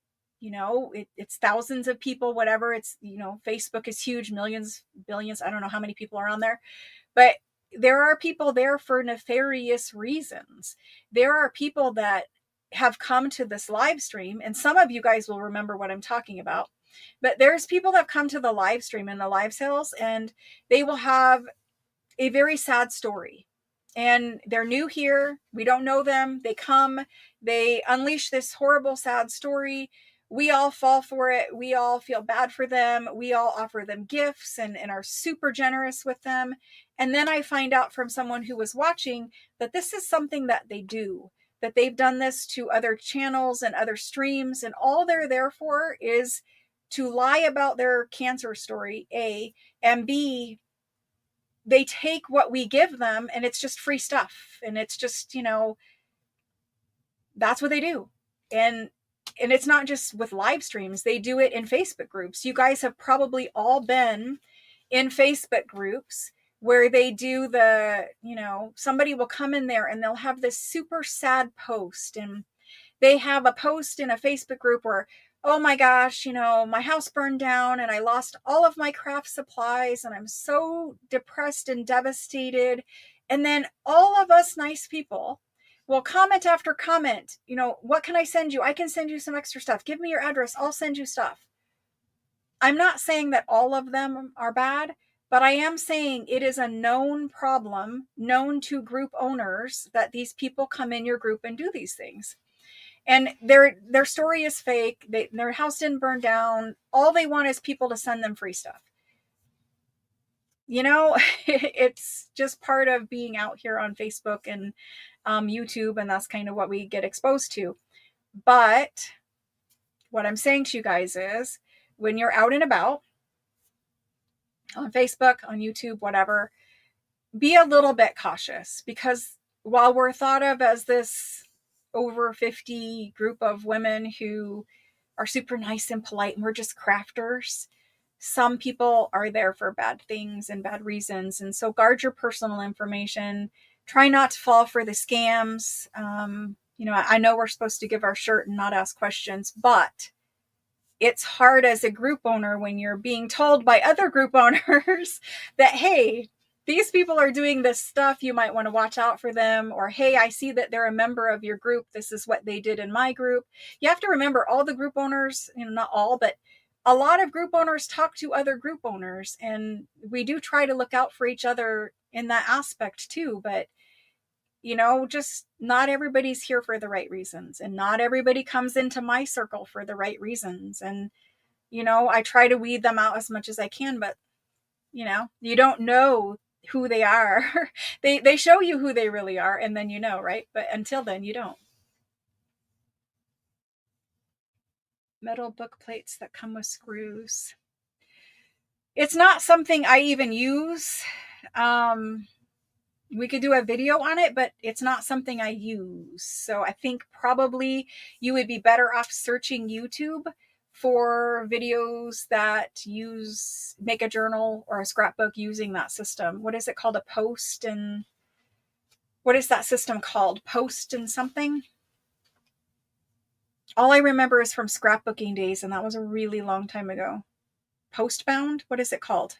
it's thousands of people, whatever. It's, Facebook is huge, millions, billions. I don't know how many people are on there, but there are people there for nefarious reasons. There are people that have come to this live stream, and some of you guys will remember what I'm talking about. But there's people that come to the live stream and the live sales, and they will have a very sad story. And they're new here. We don't know them. They come, they unleash this horrible, sad story. We all fall for it. We all feel bad for them. We all offer them gifts and are super generous with them. And then I find out from someone who was watching that this is something that they do, that they've done this to other channels and other streams. And all they're there for is to lie about their cancer story, A, and B, they take what we give them and it's just free stuff. And it's just, that's what they do. And it's not just with live streams. They do it in Facebook groups. You guys have probably all been in Facebook groups where they do somebody will come in there and they'll have this super sad post, and they have a post in a Facebook group where, oh my gosh, my house burned down and I lost all of my craft supplies and I'm so depressed and devastated. And then all of us nice people will comment after comment, what can I send you? I can send you some extra stuff. Give me your address. I'll send you stuff. I'm not saying that all of them are bad, but I am saying it is a known problem, known to group owners, that these people come in your group and do these things. And their story is fake. Their house didn't burn down. All they want is people to send them free stuff. It's just part of being out here on Facebook and YouTube, and that's kind of what we get exposed to. But what I'm saying to you guys is, when you're out and about on Facebook, on YouTube, whatever, be a little bit cautious, because while we're thought of as this over 50 group of women who are super nice and polite and we're just crafters, some people are there for bad things and bad reasons. And so guard your personal information. Try not to fall for the scams. I know we're supposed to give our shirt and not ask questions, but it's hard as a group owner when you're being told by other group owners that, hey, these people are doing this stuff, you might want to watch out for them. Or, hey, I see that they're a member of your group. This is what they did in my group. You have to remember, all the group owners, not all, but a lot of group owners talk to other group owners. And we do try to look out for each other in that aspect too. But, just not everybody's here for the right reasons. And not everybody comes into my circle for the right reasons. And, I try to weed them out as much as I can. But, you don't know who they are. They show you who they really are, and then right? But until then, you don't. Metal book plates that come with screws. It's not something I even use. We could do a video on it, but it's not something I use. So I think probably you would be better off searching YouTube for videos that make a journal or a scrapbook using that system. What is it called? What is that system called? Post and something? All I remember is from scrapbooking days, and that was a really long time ago. Postbound? What is it called?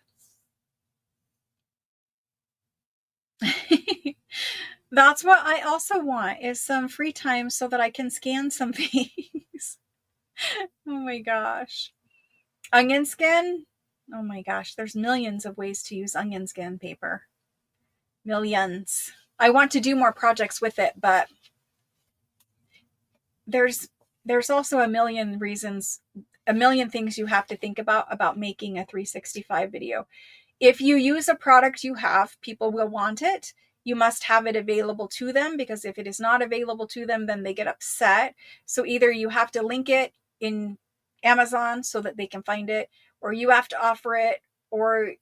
That's what I also want, is some free time so that I can scan some things. Oh my gosh. Onion skin? Oh my gosh, there's millions of ways to use onion skin paper. Millions. I want to do more projects with it, but there's also a million reasons, a million things you have to think about making a 365 video. If you use a product you have, people will want it. You must have it available to them, because if it is not available to them, then they get upset. So either you have to link it in Amazon so that they can find it, or you have to offer it, or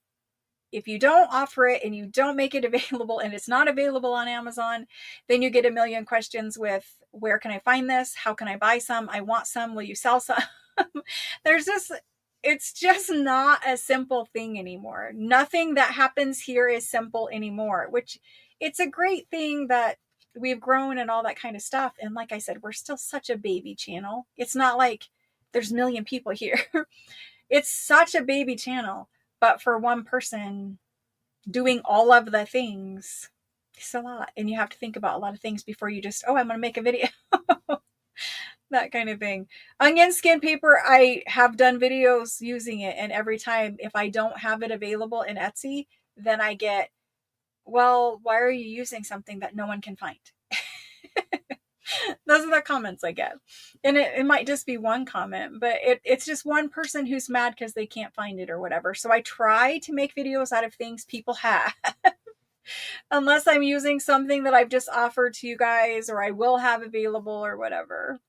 if you don't offer it and you don't make it available and it's not available on Amazon, then you get a million questions with, where can I find this? How can I buy some? I want some. Will you sell some? There's just, it's just not a simple thing anymore. Nothing that happens here is simple anymore, which it's a great thing that we've grown and all that kind of stuff. And like I said, we're still such a baby channel. It's not like there's a million people here. It's such a baby channel. But for one person doing all of the things, it's a lot. And you have to think about a lot of things before you just, oh, I'm going to make a video. That kind of thing. Onion skin paper, I have done videos using it. And every time, if I don't have it available in Etsy, then I get, well, why are you using something that no one can find? Those are the comments I get. And it might just be one comment, but it's just one person who's mad because they can't find it or whatever. So I try to make videos out of things people have. Unless I'm using something that I've just offered to you guys or I will have available or whatever.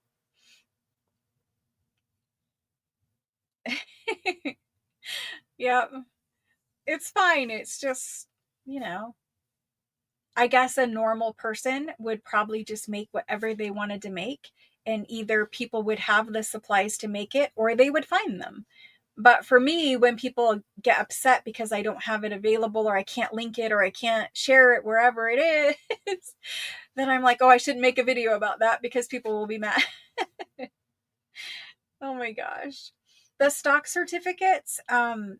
Yep. It's fine. It's just, you know, I guess a normal person would probably just make whatever they wanted to make, and either people would have the supplies to make it or they would find them. But for me, when people get upset because I don't have it available or I can't link it or I can't share it wherever it is, then I'm like, oh, I shouldn't make a video about that because people will be mad. Oh my gosh. The stock certificates,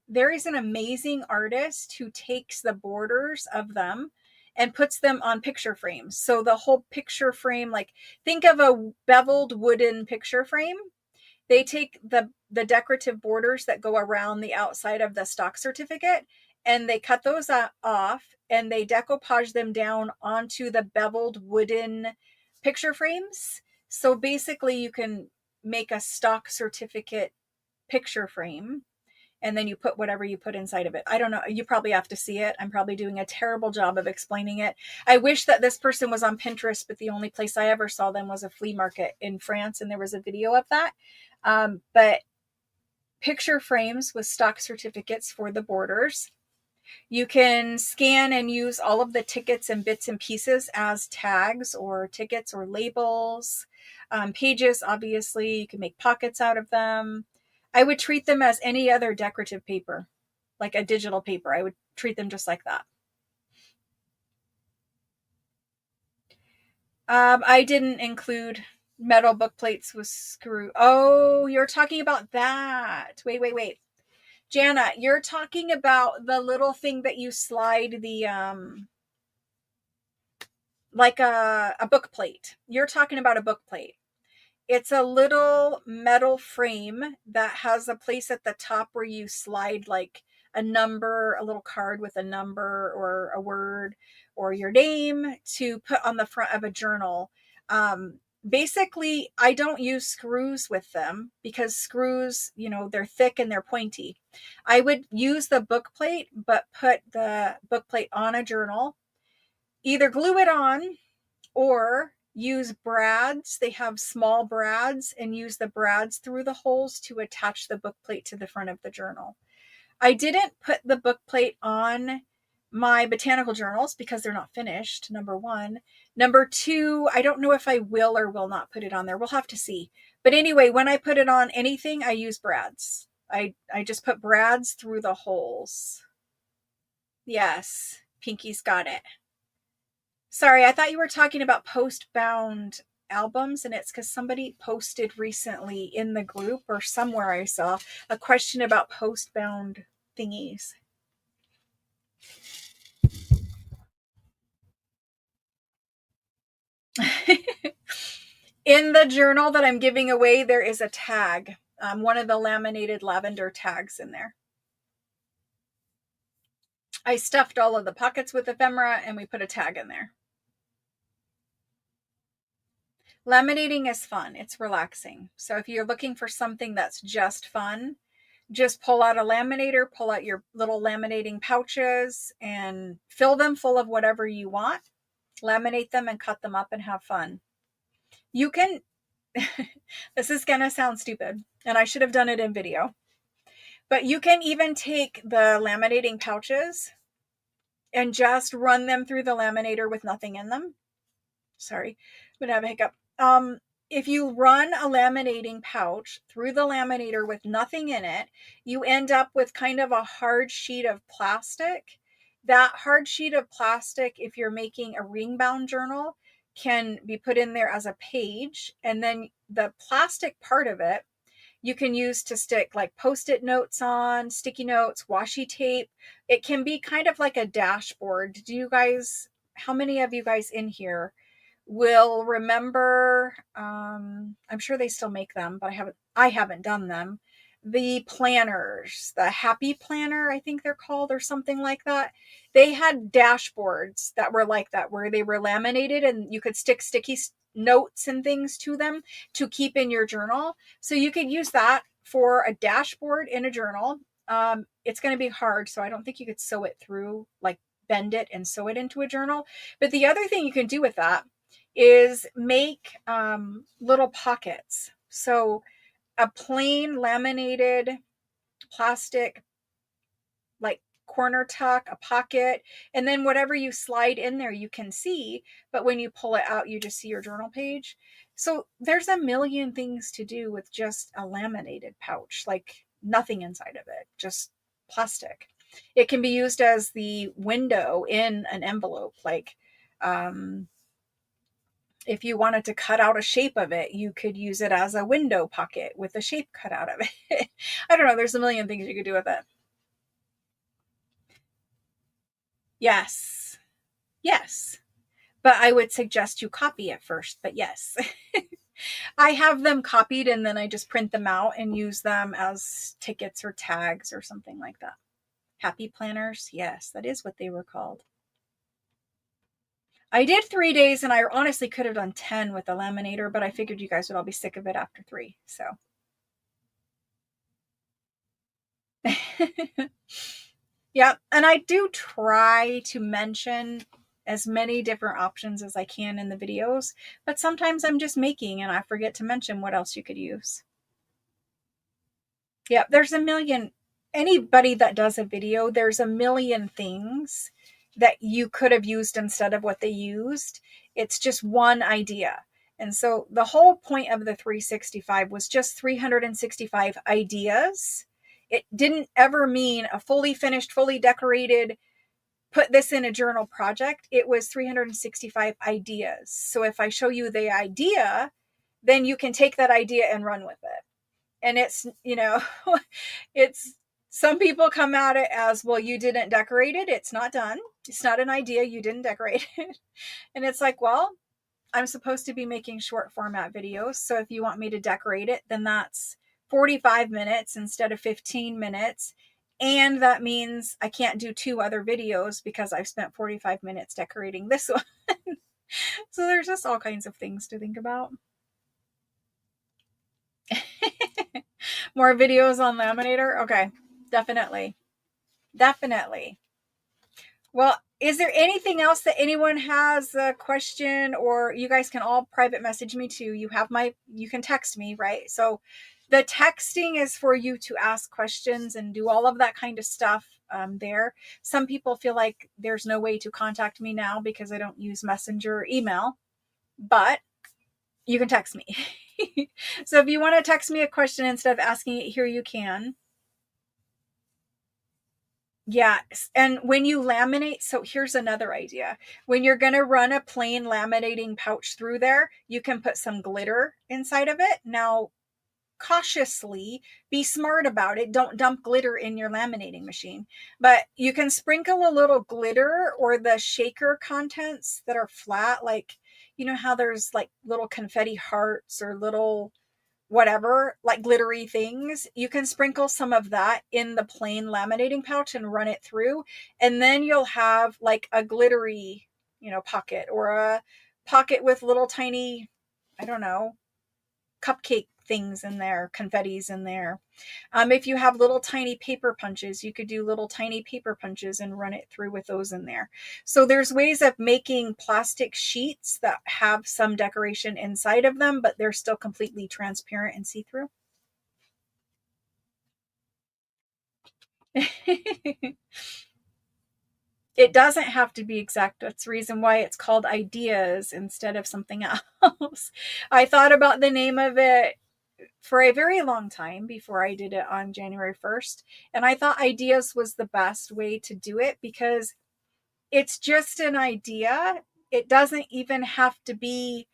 there is an amazing artist who takes the borders of them and puts them on picture frames. So the whole picture frame, like think of a beveled wooden picture frame. They take the decorative borders that go around the outside of the stock certificate and they cut those off and they decoupage them down onto the beveled wooden picture frames. So basically you can make a stock certificate picture frame and then you put whatever you put inside of it. I don't know. You probably have to see it. I'm probably doing a terrible job of explaining it. I wish that this person was on Pinterest, but the only place I ever saw them was a flea market in France and there was a video of that. But picture frames with stock certificates for the borders. You can scan and use all of the tickets and bits and pieces as tags or tickets or labels. Pages, obviously, you can make pockets out of them. I would treat them as any other decorative paper, like a digital paper. I would treat them just like that. I didn't include metal book plates with screw. Oh, you're talking about that. Wait. Jana, you're talking about the little thing that you slide the, like a book plate. You're talking about a book plate. It's a little metal frame that has a place at the top where you slide like a number, a little card with a number or a word or your name to put on the front of a journal. Basically, I don't use screws with them because screws, you know, they're thick and they're pointy. I would use the book plate, but put the book plate on a journal, either glue it on or use brads. They have small brads and use the brads through the holes to attach the book plate to the front of the journal. I didn't put the book plate on my botanical journals because they're not finished, number one. Number two, I don't know if I will or will not put it on there. We'll have to see. But anyway, when I put it on anything, I use brads. I just put brads through the holes. Yes, Pinky's got it. Sorry, I thought you were talking about post-bound albums, and it's because somebody posted recently in the group or somewhere I saw a question about post-bound thingies. In the journal that I'm giving away, there is a tag, one of the laminated lavender tags in there. I stuffed all of the pockets with ephemera and we put a tag in there. Laminating is fun. It's relaxing. So if you're looking for something that's just fun, just pull out a laminator, pull out your little laminating pouches and fill them full of whatever you want. Laminate them and cut them up and have fun. You can, this is going to sound stupid. and I should have done it in video. But you can even take the laminating pouches and just run them through the laminator with nothing in them. Sorry, I'm gonna have a hiccup. If you run a laminating pouch through the laminator with nothing in it, you end up with kind of a hard sheet of plastic. That hard sheet of plastic, if you're making a ring bound journal, can be put in there as a page, and then the plastic part of it you can use to stick like post-it notes on, sticky notes, washi tape. It can be kind of like a dashboard. Do you guys, how many of you guys in here will remember, I'm sure they still make them, but I haven't done them. The planners, the Happy Planner, I think they're called, or something like that. They had dashboards that were like that, where they were laminated and you could stick sticky notes and things to them to keep in your journal. So you could use that for a dashboard in a journal. It's going to be hard, so I don't think you could sew it through, like bend it and sew it into a journal. But the other thing you can do with that is make little pockets. So a plain laminated plastic, like corner tuck, a pocket, and then whatever you slide in there you can see, but when you pull it out you just see your journal page. So there's a million things to do with just a laminated pouch, like nothing inside of it, just plastic. It can be used as the window in an envelope, like if you wanted to cut out a shape of it, you could use it as a window pocket with a shape cut out of it. I don't know. There's a million things you could do with it. Yes. Yes. But I would suggest you copy it first. But yes, I have them copied and then I just print them out and use them as tickets or tags or something like that. Happy planners. Yes, that is what they were called. I did 3 days and I honestly could have done 10 with the laminator, but I figured you guys would all be sick of it after 3. So yeah, and I do try to mention as many different options as I can in the videos, but sometimes I'm just making and I forget to mention what else you could use. Yeah, there's a million, anybody that does a video, there's a million things that you could have used instead of what they used. It's just one idea. And so the whole point of the 365 was just 365 ideas. It didn't ever mean a fully finished, fully decorated, put this in a journal project. It was 365 ideas. So if I show you the idea, then you can take that idea and run with it. And it's, it's, some people come at it as, well, you didn't decorate it. It's not done. It's not an idea. You didn't decorate it. And it's like, well, I'm supposed to be making short format videos. So if you want me to decorate it, then that's 45 minutes instead of 15 minutes. And that means I can't do 2 other videos because I've spent 45 minutes decorating this one. So there's just all kinds of things to think about. More videos on Laminator? Okay, definitely. Definitely. Well, is there anything else that anyone has a question, or you guys can all private message me too. You can text me, right? So the texting is for you to ask questions and do all of that kind of stuff there. Some people feel like there's no way to contact me now because I don't use Messenger or email, but you can text me. So if you want to text me a question instead of asking it here, you can. Yeah. And when you laminate, so here's another idea. When you're going to run a plain laminating pouch through there, you can put some glitter inside of it. Now, cautiously, be smart about it. Don't dump glitter in your laminating machine, but you can sprinkle a little glitter or the shaker contents that are flat. Like, you know how there's like little confetti hearts or little whatever, like glittery things. You can sprinkle some of that in the plain laminating pouch and run it through. And then you'll have like a glittery, pocket, or a pocket with little tiny, I don't know, cupcake things in there, confettis in there. If you have little tiny paper punches, you could do little tiny paper punches and run it through with those in there. So there's ways of making plastic sheets that have some decoration inside of them, but they're still completely transparent and see-through. It doesn't have to be exact. That's the reason why it's called ideas instead of something else. I thought about the name of it for a very long time before I did it on January 1st. And I thought ideas was the best way to do it because it's just an idea. It doesn't even have to be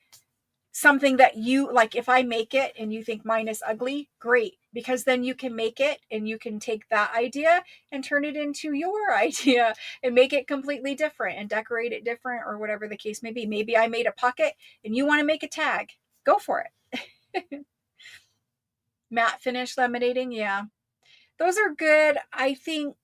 something that you like. If I make it and you think mine is ugly, great, because then you can make it and you can take that idea and turn it into your idea and make it completely different and decorate it different or whatever the case may be. Maybe I made a pocket and you want to make a tag, go for it. Matte finish laminating, yeah, those are good. I think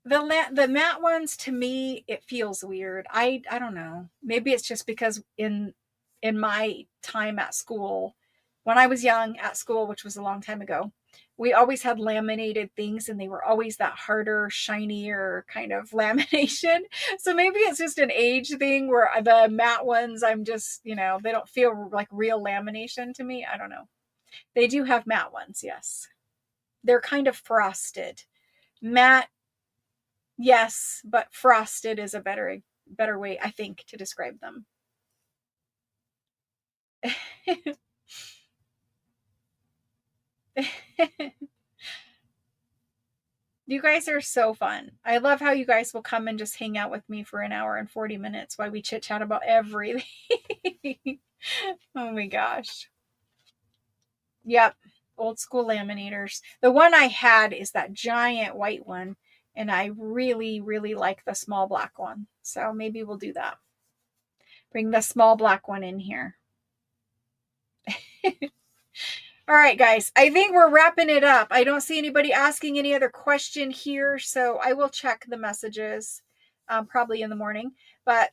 the matte ones, to me, it feels weird. I don't know. Maybe it's just because in my time at school, when I was young at school, which was a long time ago, we always had laminated things and they were always that harder, shinier kind of lamination. So maybe it's just an age thing where the matte ones, I'm just, they don't feel like real lamination to me. I don't know. They do have matte ones, yes. They're kind of frosted. Matte, yes, but frosted is a better way, I think, to describe them. You guys are so fun. I love how you guys will come and just hang out with me for an hour and 40 minutes while we chit chat about everything. Oh my gosh. Yep. Old school laminators. The one I had is that giant white one, and I really, really like the small black one. So maybe we'll do that. Bring the small black one in here. All right, guys, I think we're wrapping it up. I don't see anybody asking any other question here, so I will check the messages probably in the morning. But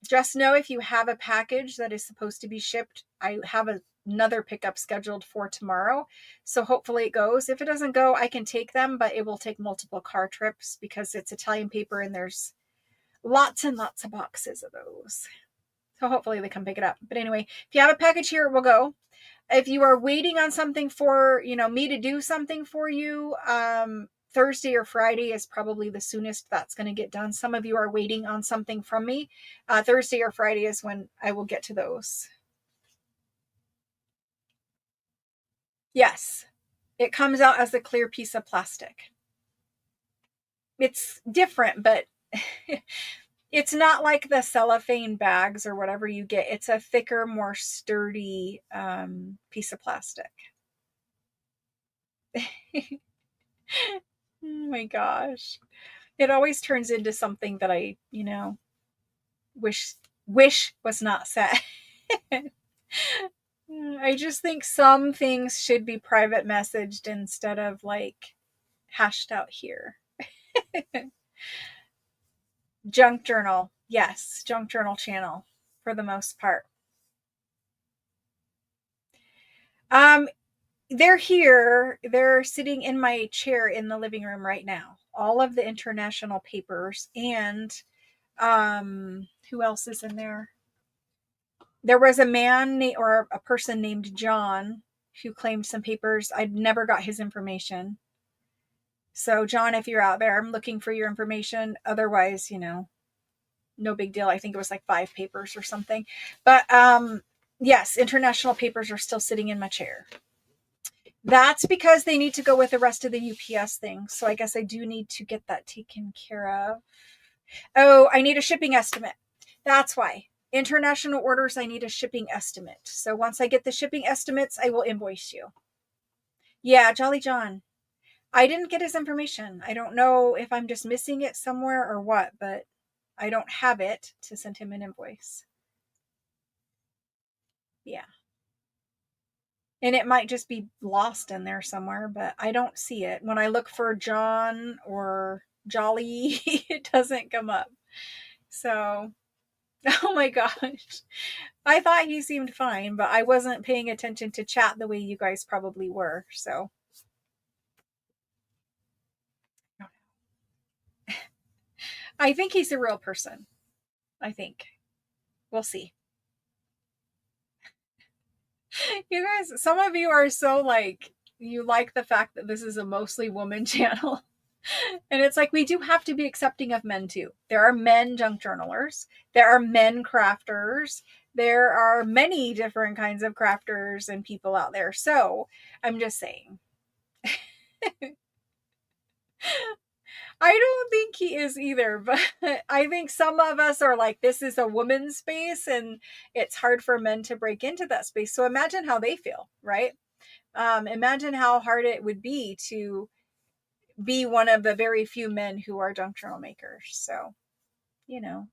just know if you have a package that is supposed to be shipped, I have another pickup scheduled for tomorrow. So hopefully it goes. If it doesn't go, I can take them, but it will take multiple car trips because it's Italian paper and there's lots and lots of boxes of those. So hopefully they come pick it up. But anyway, if you have a package here, it will go. If you are waiting on something for, me to do something for you, Thursday or Friday is probably the soonest that's going to get done. Some of you are waiting on something from me. Thursday or Friday is when I will get to those. Yes, it comes out as a clear piece of plastic. It's different, but it's not like the cellophane bags or whatever you get. It's a thicker, more sturdy piece of plastic. Oh my gosh. It always turns into something that I, wish was not said. I just think some things should be private messaged instead of like hashed out here. Junk journal. Yes, junk journal channel for the most part. Um they're here. They're sitting in my chair in the living room right now. All of the international papers and who else is in there? There was a man or a person named John who claimed some papers. I never got his information. So, John, if you're out there, I'm looking for your information. Otherwise, no big deal. I think it was like 5 papers or something. But yes, international papers are still sitting in my chair. That's because they need to go with the rest of the UPS thing. So I guess I do need to get that taken care of. Oh, I need a shipping estimate. That's why. International orders, I need a shipping estimate. So once I get the shipping estimates, I will invoice you. Yeah, Jolly John. I didn't get his information. I don't know if I'm just missing it somewhere or what, but I don't have it to send him an invoice. Yeah. And it might just be lost in there somewhere, but I don't see it. When I look for John or Jolly, it doesn't come up. So, oh my gosh. I thought he seemed fine, but I wasn't paying attention to chat the way you guys probably were. So, I think he's a real person. I think. We'll see. You guys, some of you are so like you like the fact that this is a mostly woman channel. And it's like, we do have to be accepting of men too. There are men junk journalers. There are men crafters. There are many different kinds of crafters and people out there. So I'm just saying. I don't think he is either, but I think some of us are like, this is a woman's space and it's hard for men to break into that space. So imagine how they feel, right? Imagine how hard it would be to be one of the very few men who are junk journal makers. So, you know,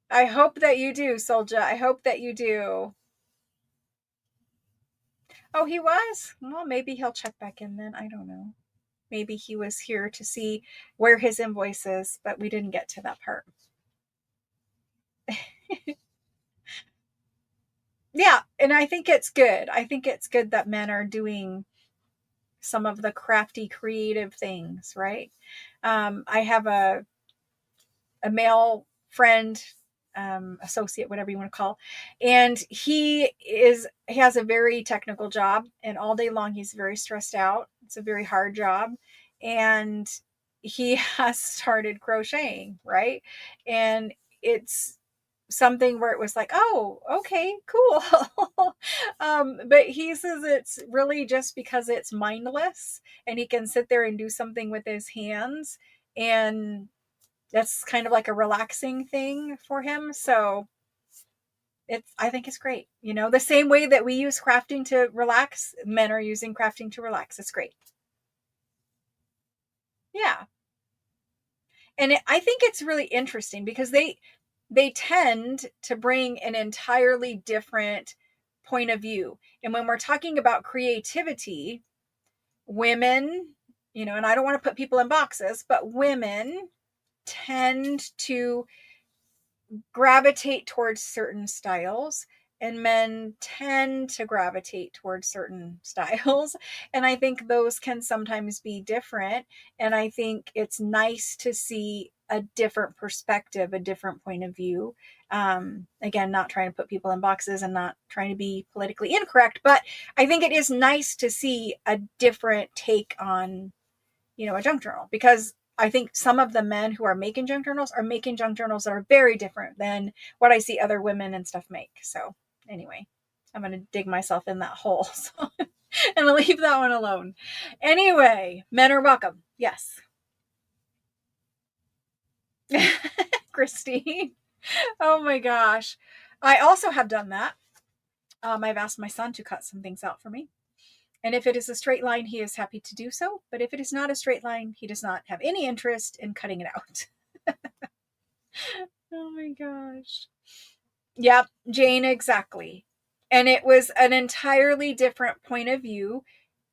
I hope that you do, Solja. I hope that you do. Oh, he was? Well, maybe he'll check back in then. I don't know. Maybe he was here to see where his invoice is, but we didn't get to that part. Yeah, and I think it's good. I think it's good that men are doing some of the crafty, creative things, right? I have a male friend, associate, whatever you want to call, and he has a very technical job, and all day long he's very stressed out. It's a very hard job, and he has started crocheting, right? And it's something where it was like, oh, okay, cool. But he says it's really just because it's mindless and he can sit there and do something with his hands, and that's kind of like a relaxing thing for him. So I think it's great. The same way that we use crafting to relax, men are using crafting to relax. It's great. Yeah. And I think it's really interesting because they tend to bring an entirely different point of view. And when we're talking about creativity, women, and I don't want to put people in boxes, but women tend to gravitate towards certain styles, and men tend to gravitate towards certain styles. And I think those can sometimes be different. And I think it's nice to see a different perspective, a different point of view. Again, not trying to put people in boxes and not trying to be politically incorrect, but I think it is nice to see a different take on, a junk journal, because I think some of the men who are making junk journals are making junk journals that are very different than what I see other women and stuff make. So anyway, I'm going to dig myself in that hole. So, and I'll leave that one alone. Anyway, men are welcome. Yes. Christine. Oh my gosh. I also have done that. I've asked my son to cut some things out for me. And if it is a straight line, he is happy to do so. But if it is not a straight line, he does not have any interest in cutting it out. Oh my gosh. Yep, Jane, exactly. And it was an entirely different point of view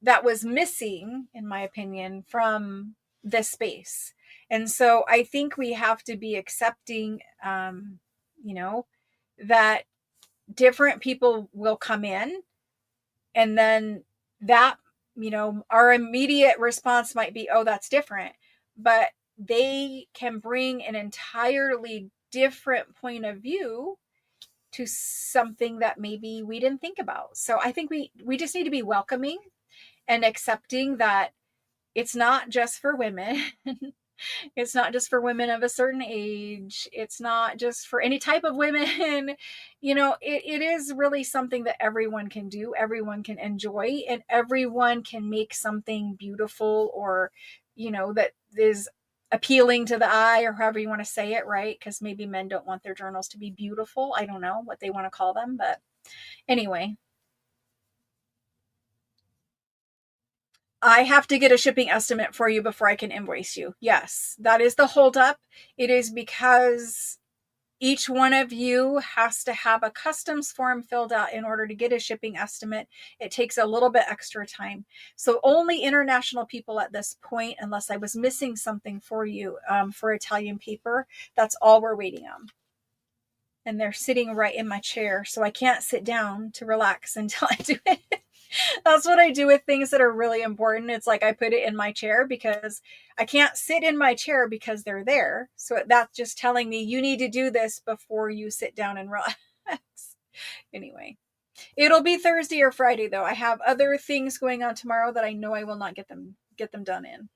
that was missing, in my opinion, from this space. And so I think we have to be accepting, that different people will come in, and then that, our immediate response might be, oh, that's different. But they can bring an entirely different point of view to something that maybe we didn't think about. So I think we just need to be welcoming and accepting that it's not just for women. It's not just for women of a certain age. It's not just for any type of women. It is really something that everyone can do, everyone can enjoy, and everyone can make something beautiful, or, that is appealing to the eye, or however you want to say it, right? Because maybe men don't want their journals to be beautiful. I don't know what they want to call them, but anyway. I have to get a shipping estimate for you before I can invoice you. Yes, that is the holdup. It is because each one of you has to have a customs form filled out in order to get a shipping estimate. It takes a little bit extra time. So only international people at this point, unless I was missing something for you, for Italian paper, that's all we're waiting on. And they're sitting right in my chair, so I can't sit down to relax until I do it. That's what I do with things that are really important. It's like I put it in my chair because I can't sit in my chair because they're there. So that's just telling me you need to do this before you sit down and relax. Anyway. It'll be Thursday or Friday though. I have other things going on tomorrow that I know I will not get them done in.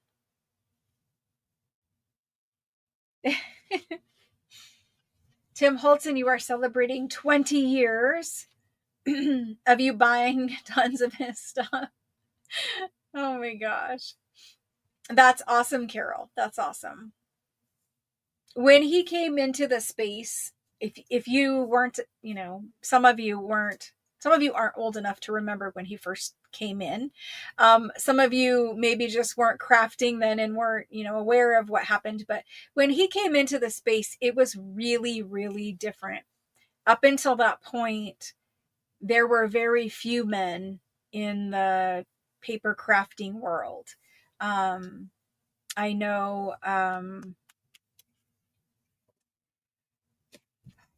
Tim Holton, you are celebrating 20 years of you buying tons of his stuff. Oh my gosh. That's awesome, Carol. That's awesome. When he came into the space, if you weren't, some of you aren't old enough to remember when he first came in. Some of you maybe just weren't crafting then and weren't, aware of what happened. But when he came into the space, it was really, really different. Up until that point, there were very few men in the paper crafting world. I know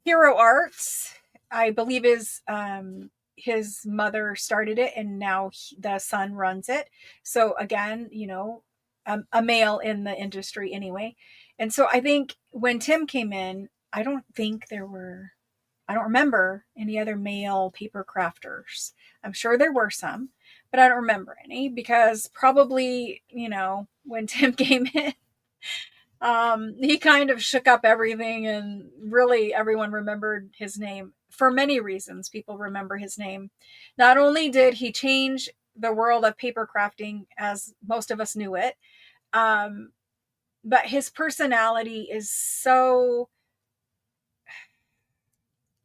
Hero Arts, I believe, is his mother started it, and now the son runs it. So again, a male in the industry anyway. And so I think when Tim came in, I don't remember any other male paper crafters. I'm sure there were some, but I don't remember any because probably, when Tim came in, he kind of shook up everything, and really everyone remembered his name for many reasons. People remember his name. Not only did he change the world of paper crafting as most of us knew it, but his personality is so,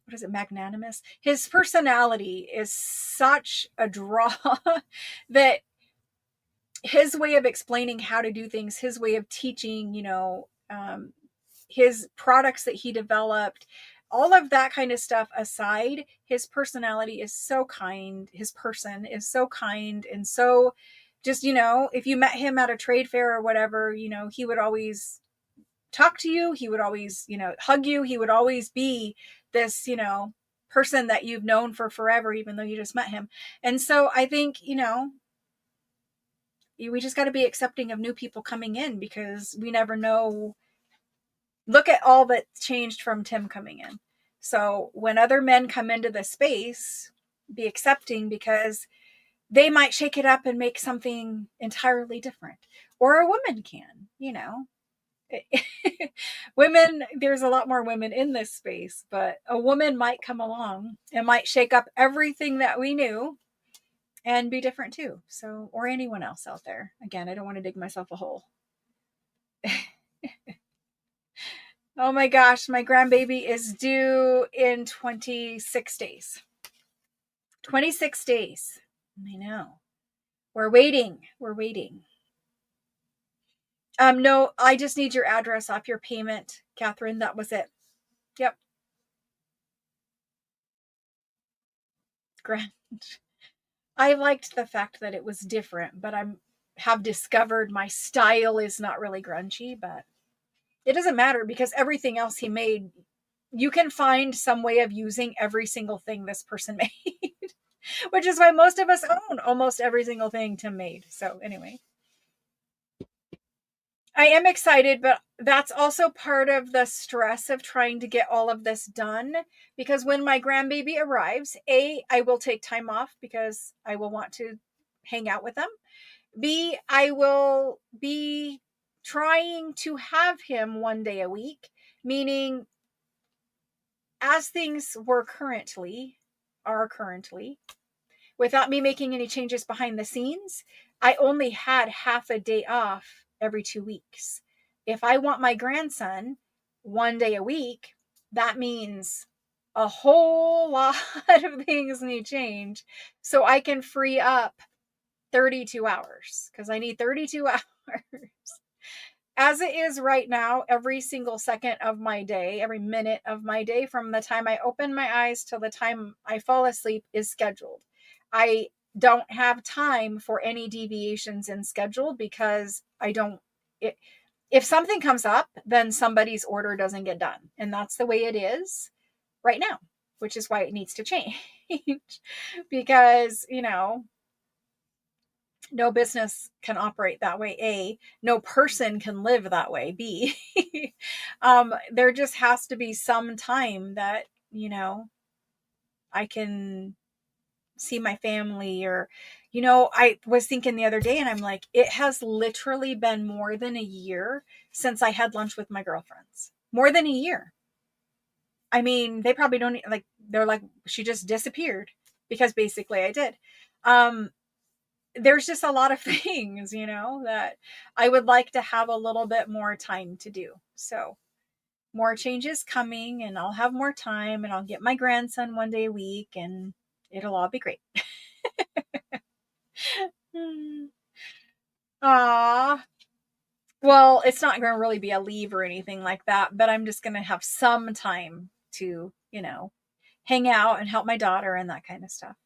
what is it, magnanimous? His personality is such a draw that his way of explaining how to do things, his way of teaching, his products that he developed, all of that kind of stuff aside, his personality is so kind. His person is so kind and so just, if you met him at a trade fair or whatever, he would always talk to you. He would always, hug you. He would always be this, person that you've known for forever, even though you just met him. And so I think, we just got to be accepting of new people coming in because we never know. Look at all that changed from Tim coming in. So when other men come into the space, be accepting because they might shake it up and make something entirely different. Or a woman can, Women, there's a lot more women in this space, but a woman might come along and might shake up everything that we knew and be different too. So, or anyone else out there. Again, I don't want to dig myself a hole. Oh my gosh, my grandbaby is due in 26 days. 26 days. I know. We're waiting. We're waiting. No, I just need your address off your payment, Catherine. That was it. Yep. Grand. I liked the fact that it was different, but have discovered my style is not really grungy, but it doesn't matter because everything else he made, you can find some way of using every single thing this person made, which is why most of us own almost every single thing Tim made. So anyway, I am excited, but that's also part of the stress of trying to get all of this done because when my grandbaby arrives, I will take time off because I will want to hang out with them. B, I will be trying to have him one day a week, meaning as things are currently, without me making any changes behind the scenes, I only had half a day off every 2 weeks. If I want my grandson one day a week, that means a whole lot of things need change so I can free up 32 hours because I need 32 hours. As it is right now, every single second of my day, every minute of my day, from the time I open my eyes till the time I fall asleep is scheduled. I don't have time for any deviations in schedule because if something comes up, then somebody's order doesn't get done. And that's the way it is right now, which is why it needs to change. Because, no business can operate that way. A, no person can live that way. B, there just has to be some time that, I can see my family. Or, I was thinking the other day and I'm like, it has literally been more than a year since I had lunch with my girlfriends. More than a year. I mean, they probably don't like, they're like, she just disappeared, because basically I did. Um, there's just a lot of things, that I would like to have a little bit more time to do. So more changes coming, and I'll have more time, and I'll get my grandson one day a week, and it'll all be great. Ah, well, it's not going to really be a leave or anything like that, but I'm just going to have some time to, hang out and help my daughter and that kind of stuff.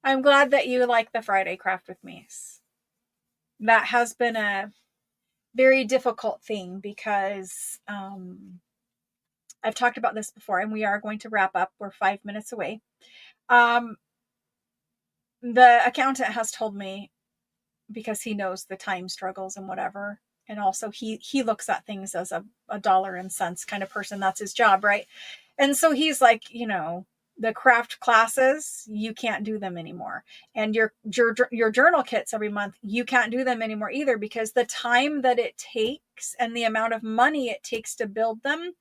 I'm glad that you like the Friday craft with me. That has been a very difficult thing, because I've talked about this before, and we are going to wrap up. We're 5 minutes away. Um, the accountant has told me, because he knows the time struggles and whatever, and also he looks at things as a dollar and cents kind of person. That's his job, right? And so he's like, the craft classes, you can't do them anymore, and your journal kits every month, you can't do them anymore either, because the time that it takes and the amount of money it takes to build them,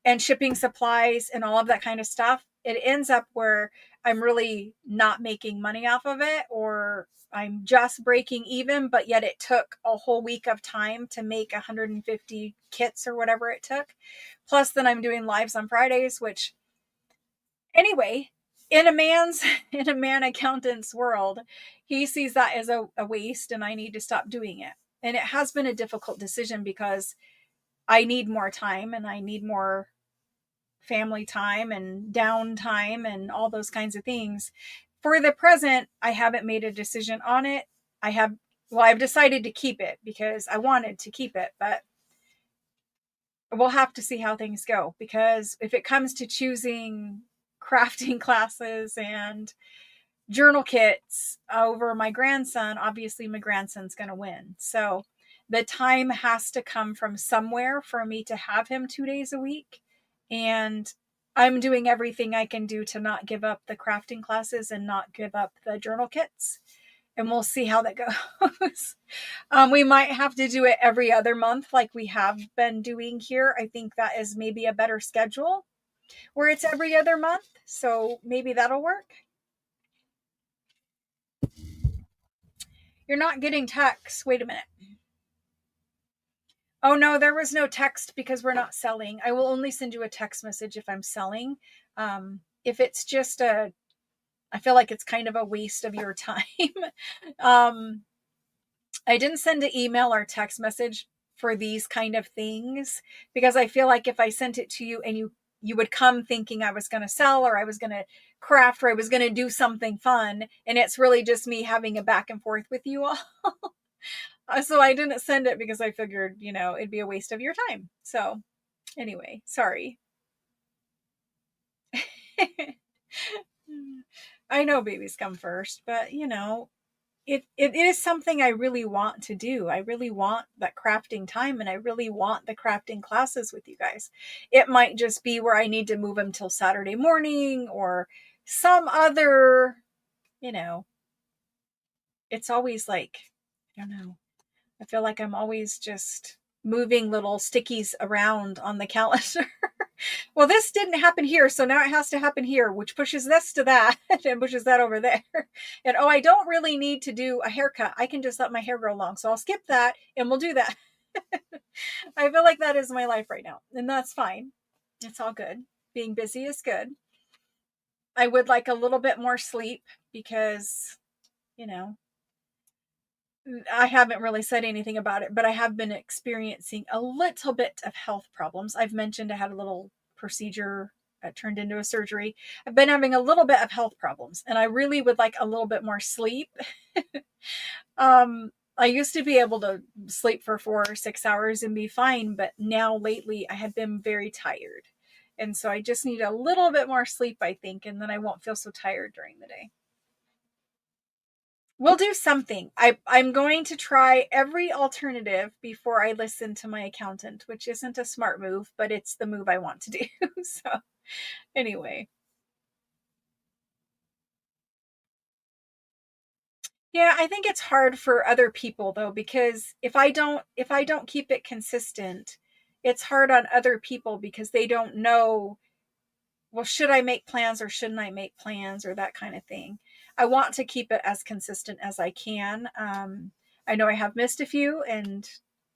and shipping supplies and all of that kind of stuff, it ends up where I'm really not making money off of it, or I'm just breaking even, but yet it took a whole week of time to make 150 kits or whatever it took. Plus, then I'm doing lives on Fridays, which, anyway, in a man accountant's world, he sees that as a waste, and I need to stop doing it. And it has been a difficult decision, because I need more time, and I need more family time and downtime and all those kinds of things. For the present, I haven't made a decision on it. I've decided to keep it because I wanted to keep it, but we'll have to see how things go, because if it comes to choosing crafting classes and journal kits over my grandson, obviously my grandson's going to win. So the time has to come from somewhere for me to have him 2 days a week. And I'm doing everything I can do to not give up the crafting classes and not give up the journal kits. And we'll see how that goes. We might have to do it every other month like we have been doing here. I think that is maybe a better schedule, where it's every other month. So maybe that'll work. You're not getting text. Wait a minute. Oh no, there was no text, because we're not selling. I will only send you a text message if I'm selling. If it's just I feel like it's kind of a waste of your time. um, I didn't send an email or text message for these kind of things, because I feel like if I sent it to you and you would come thinking I was going to sell, or I was going to craft, or I was going to do something fun, and it's really just me having a back and forth with you all. So I didn't send it, because I figured, it'd be a waste of your time. So anyway, sorry. I know babies come first, but it is something I really want to do. I really want that crafting time, and I really want the crafting classes with you guys. It might just be where I need to move them till Saturday morning, or some other, it's always like, I don't know. I feel like I'm always just moving little stickies around on the calendar. Well, this didn't happen here, so now it has to happen here, which pushes this to that and pushes that over there. And I don't really need to do a haircut. I can just let my hair grow long. So I'll skip that and we'll do that. I feel like that is my life right now, and that's fine. It's all good. Being busy is good. I would like a little bit more sleep, because, you know, I haven't really said anything about it, but I have been experiencing a little bit of health problems. I've mentioned I had a little procedure that turned into a surgery. I've been having a little bit of health problems, and I really would like a little bit more sleep. I used to be able to sleep for 4 or 6 hours and be fine, but now lately I have been very tired. And so I just need a little bit more sleep, I think, and then I won't feel so tired during the day. We'll do something. I'm going to try every alternative before I listen to my accountant, which isn't a smart move, but it's the move I want to do. So anyway. Yeah, I think it's hard for other people though, because if I don't keep it consistent, it's hard on other people because they don't know, well, should I make plans or shouldn't I make plans or that kind of thing. I want to keep it as consistent as I can. I know I have missed a few and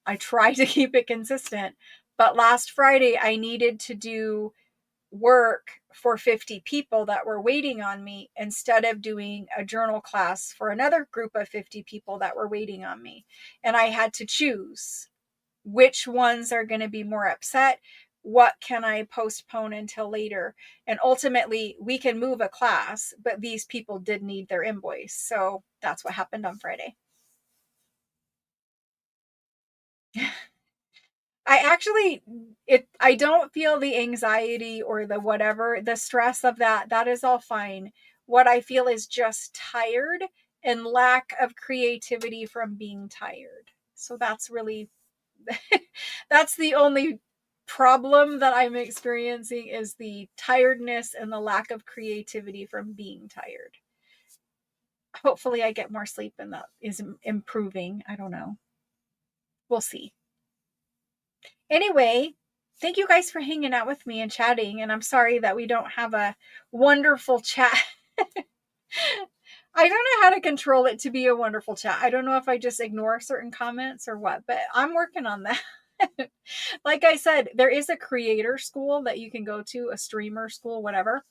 I try to keep it consistent. But last Friday, I needed to do work for 50 people that were waiting on me instead of doing a journal class for another group of 50 people that were waiting on me. And I had to choose which ones are going to be more upset. What can I postpone until later? And ultimately, we can move a class, but these people did need their invoice. So that's what happened on Friday. I actually I don't feel the anxiety or the whatever, the stress of that. That is all fine. What I feel is just tired and lack of creativity from being tired. So that's really that's the only problem that I'm experiencing is the tiredness and the lack of creativity from being tired. Hopefully I get more sleep and that is improving. I don't know. We'll see. Anyway, thank you guys for hanging out with me and chatting. And I'm sorry that we don't have a wonderful chat. I don't know how to control it to be a wonderful chat. I don't know if I just ignore certain comments or what, but I'm working on that. Like I said, there is a creator school that you can go to, a streamer school, whatever.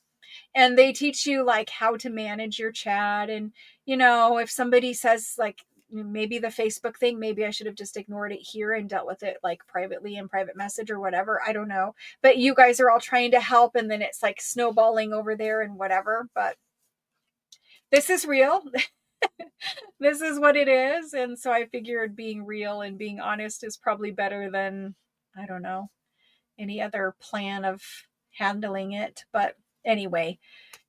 And they teach you like how to manage your chat. And, if somebody says like, maybe the Facebook thing, maybe I should have just ignored it here and dealt with it like privately in private message or whatever. I don't know. But you guys are all trying to help and then it's like snowballing over there and whatever. But this is real. This is what it is. And so I figured being real and being honest is probably better than, I don't know, any other plan of handling it. But anyway,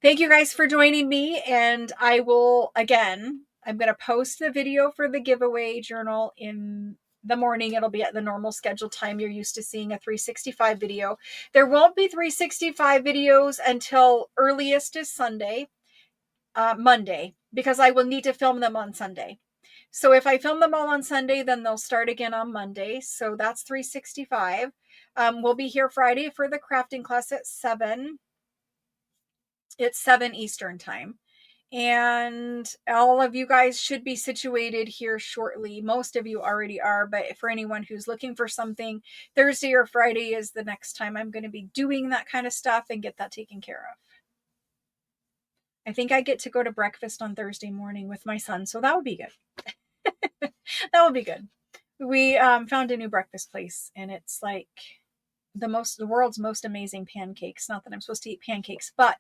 thank you guys for joining me. And I will, again, I'm going to post the video for the giveaway journal in the morning. It'll be at the normal scheduled time you're used to seeing a 365 video. There won't be 365 videos until earliest is Monday, because I will need to film them on Sunday. So if I film them all on Sunday, then they'll start again on Monday. So that's 365. We'll be here Friday for the crafting class at 7. It's 7 Eastern time. And all of you guys should be situated here shortly. Most of you already are, but for anyone who's looking for something, Thursday or Friday is the next time I'm going to be doing that kind of stuff and get that taken care of. I think I get to go to breakfast on Thursday morning with my son, so that would be good. That would be good. We found a new breakfast place, and it's like the world's most amazing pancakes. Not that I'm supposed to eat pancakes, but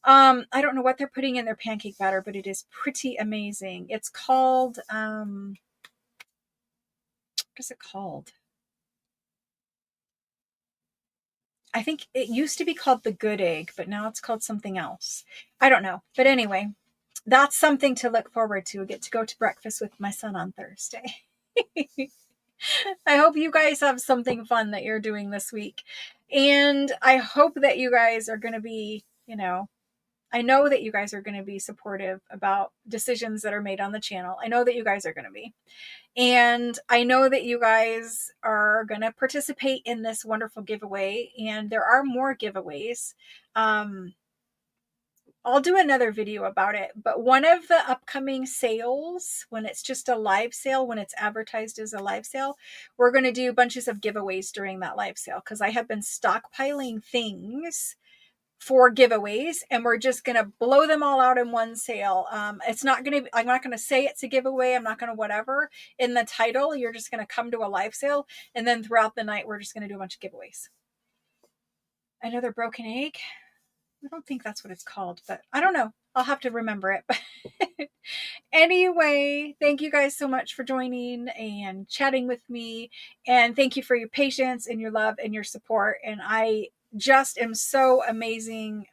I don't know what they're putting in their pancake batter, but it is pretty amazing. It's called what is it called? I think it used to be called the Good Egg, but now it's called something else. I don't know. But anyway, that's something to look forward to. I get to go to breakfast with my son on Thursday. I hope you guys have something fun that you're doing this week. And I hope that you guys are going to be, I know that you guys are going to be supportive about decisions that are made on the channel. I know that you guys are going to be. And I know that you guys are going to participate in this wonderful giveaway. And there are more giveaways. I'll do another video about it, but one of the upcoming sales, when it's just a live sale, when it's advertised as a live sale, we're going to do bunches of giveaways during that live sale because I have been stockpiling things for giveaways and we're just going to blow them all out in one sale. I'm not going to say it's a giveaway. I'm not going to whatever in the title. You're just going to come to a live sale. And then throughout the night, we're just going to do a bunch of giveaways. Another broken egg. I don't think that's what it's called, but I don't know. I'll have to remember it. Anyway, thank you guys so much for joining and chatting with me. And thank you for your patience and your love and your support. And I just am so amazing,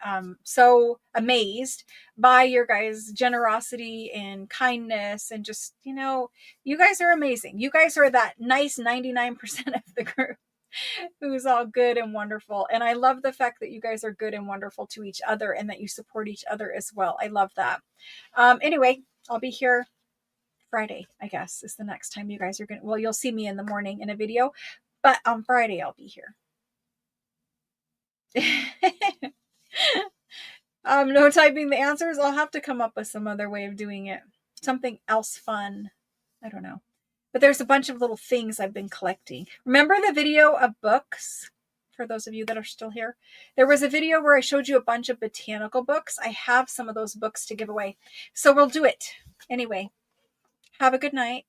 so amazed by your guys' generosity and kindness, and just, you guys are amazing. You guys are that nice 99% of the group who's all good and wonderful. And I love the fact that you guys are good and wonderful to each other and that you support each other as well. I love that. Anyway, I'll be here Friday, I guess, is the next time you guys are going to, well, you'll see me in the morning in a video, but on Friday, I'll be here. No typing the answers. I'll have to come up with some other way of doing it. Something else fun. I don't know. But there's a bunch of little things I've been collecting. Remember the video of books? For those of you that are still here, there was a video where I showed you a bunch of botanical books. I have some of those books to give away. So we'll do it. Anyway, have a good night.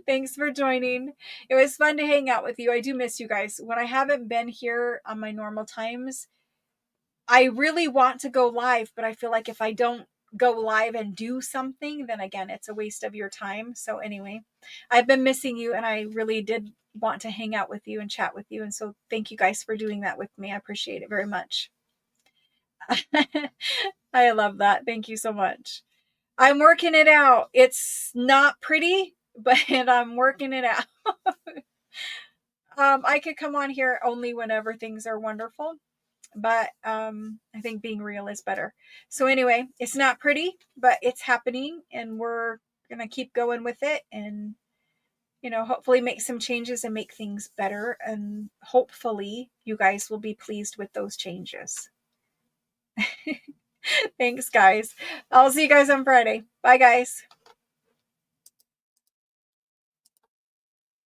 Thanks for joining. It was fun to hang out with you. I do miss you guys. When I haven't been here on my normal times, I really want to go live, but I feel like if I don't go live and do something, then again, it's a waste of your time. So anyway, I've been missing you, and I really did want to hang out with you and chat with you. And so thank you guys for doing that with me. I appreciate it very much. I love that. Thank you so much. I'm working it out. It's not pretty, but I'm working it out. I could come on here only whenever things are wonderful, but I think being real is better. So anyway, it's not pretty, but it's happening, and we're gonna keep going with it, and hopefully make some changes and make things better, and hopefully you guys will be pleased with those changes. Thanks, guys. I'll see you guys on Friday. Bye, guys.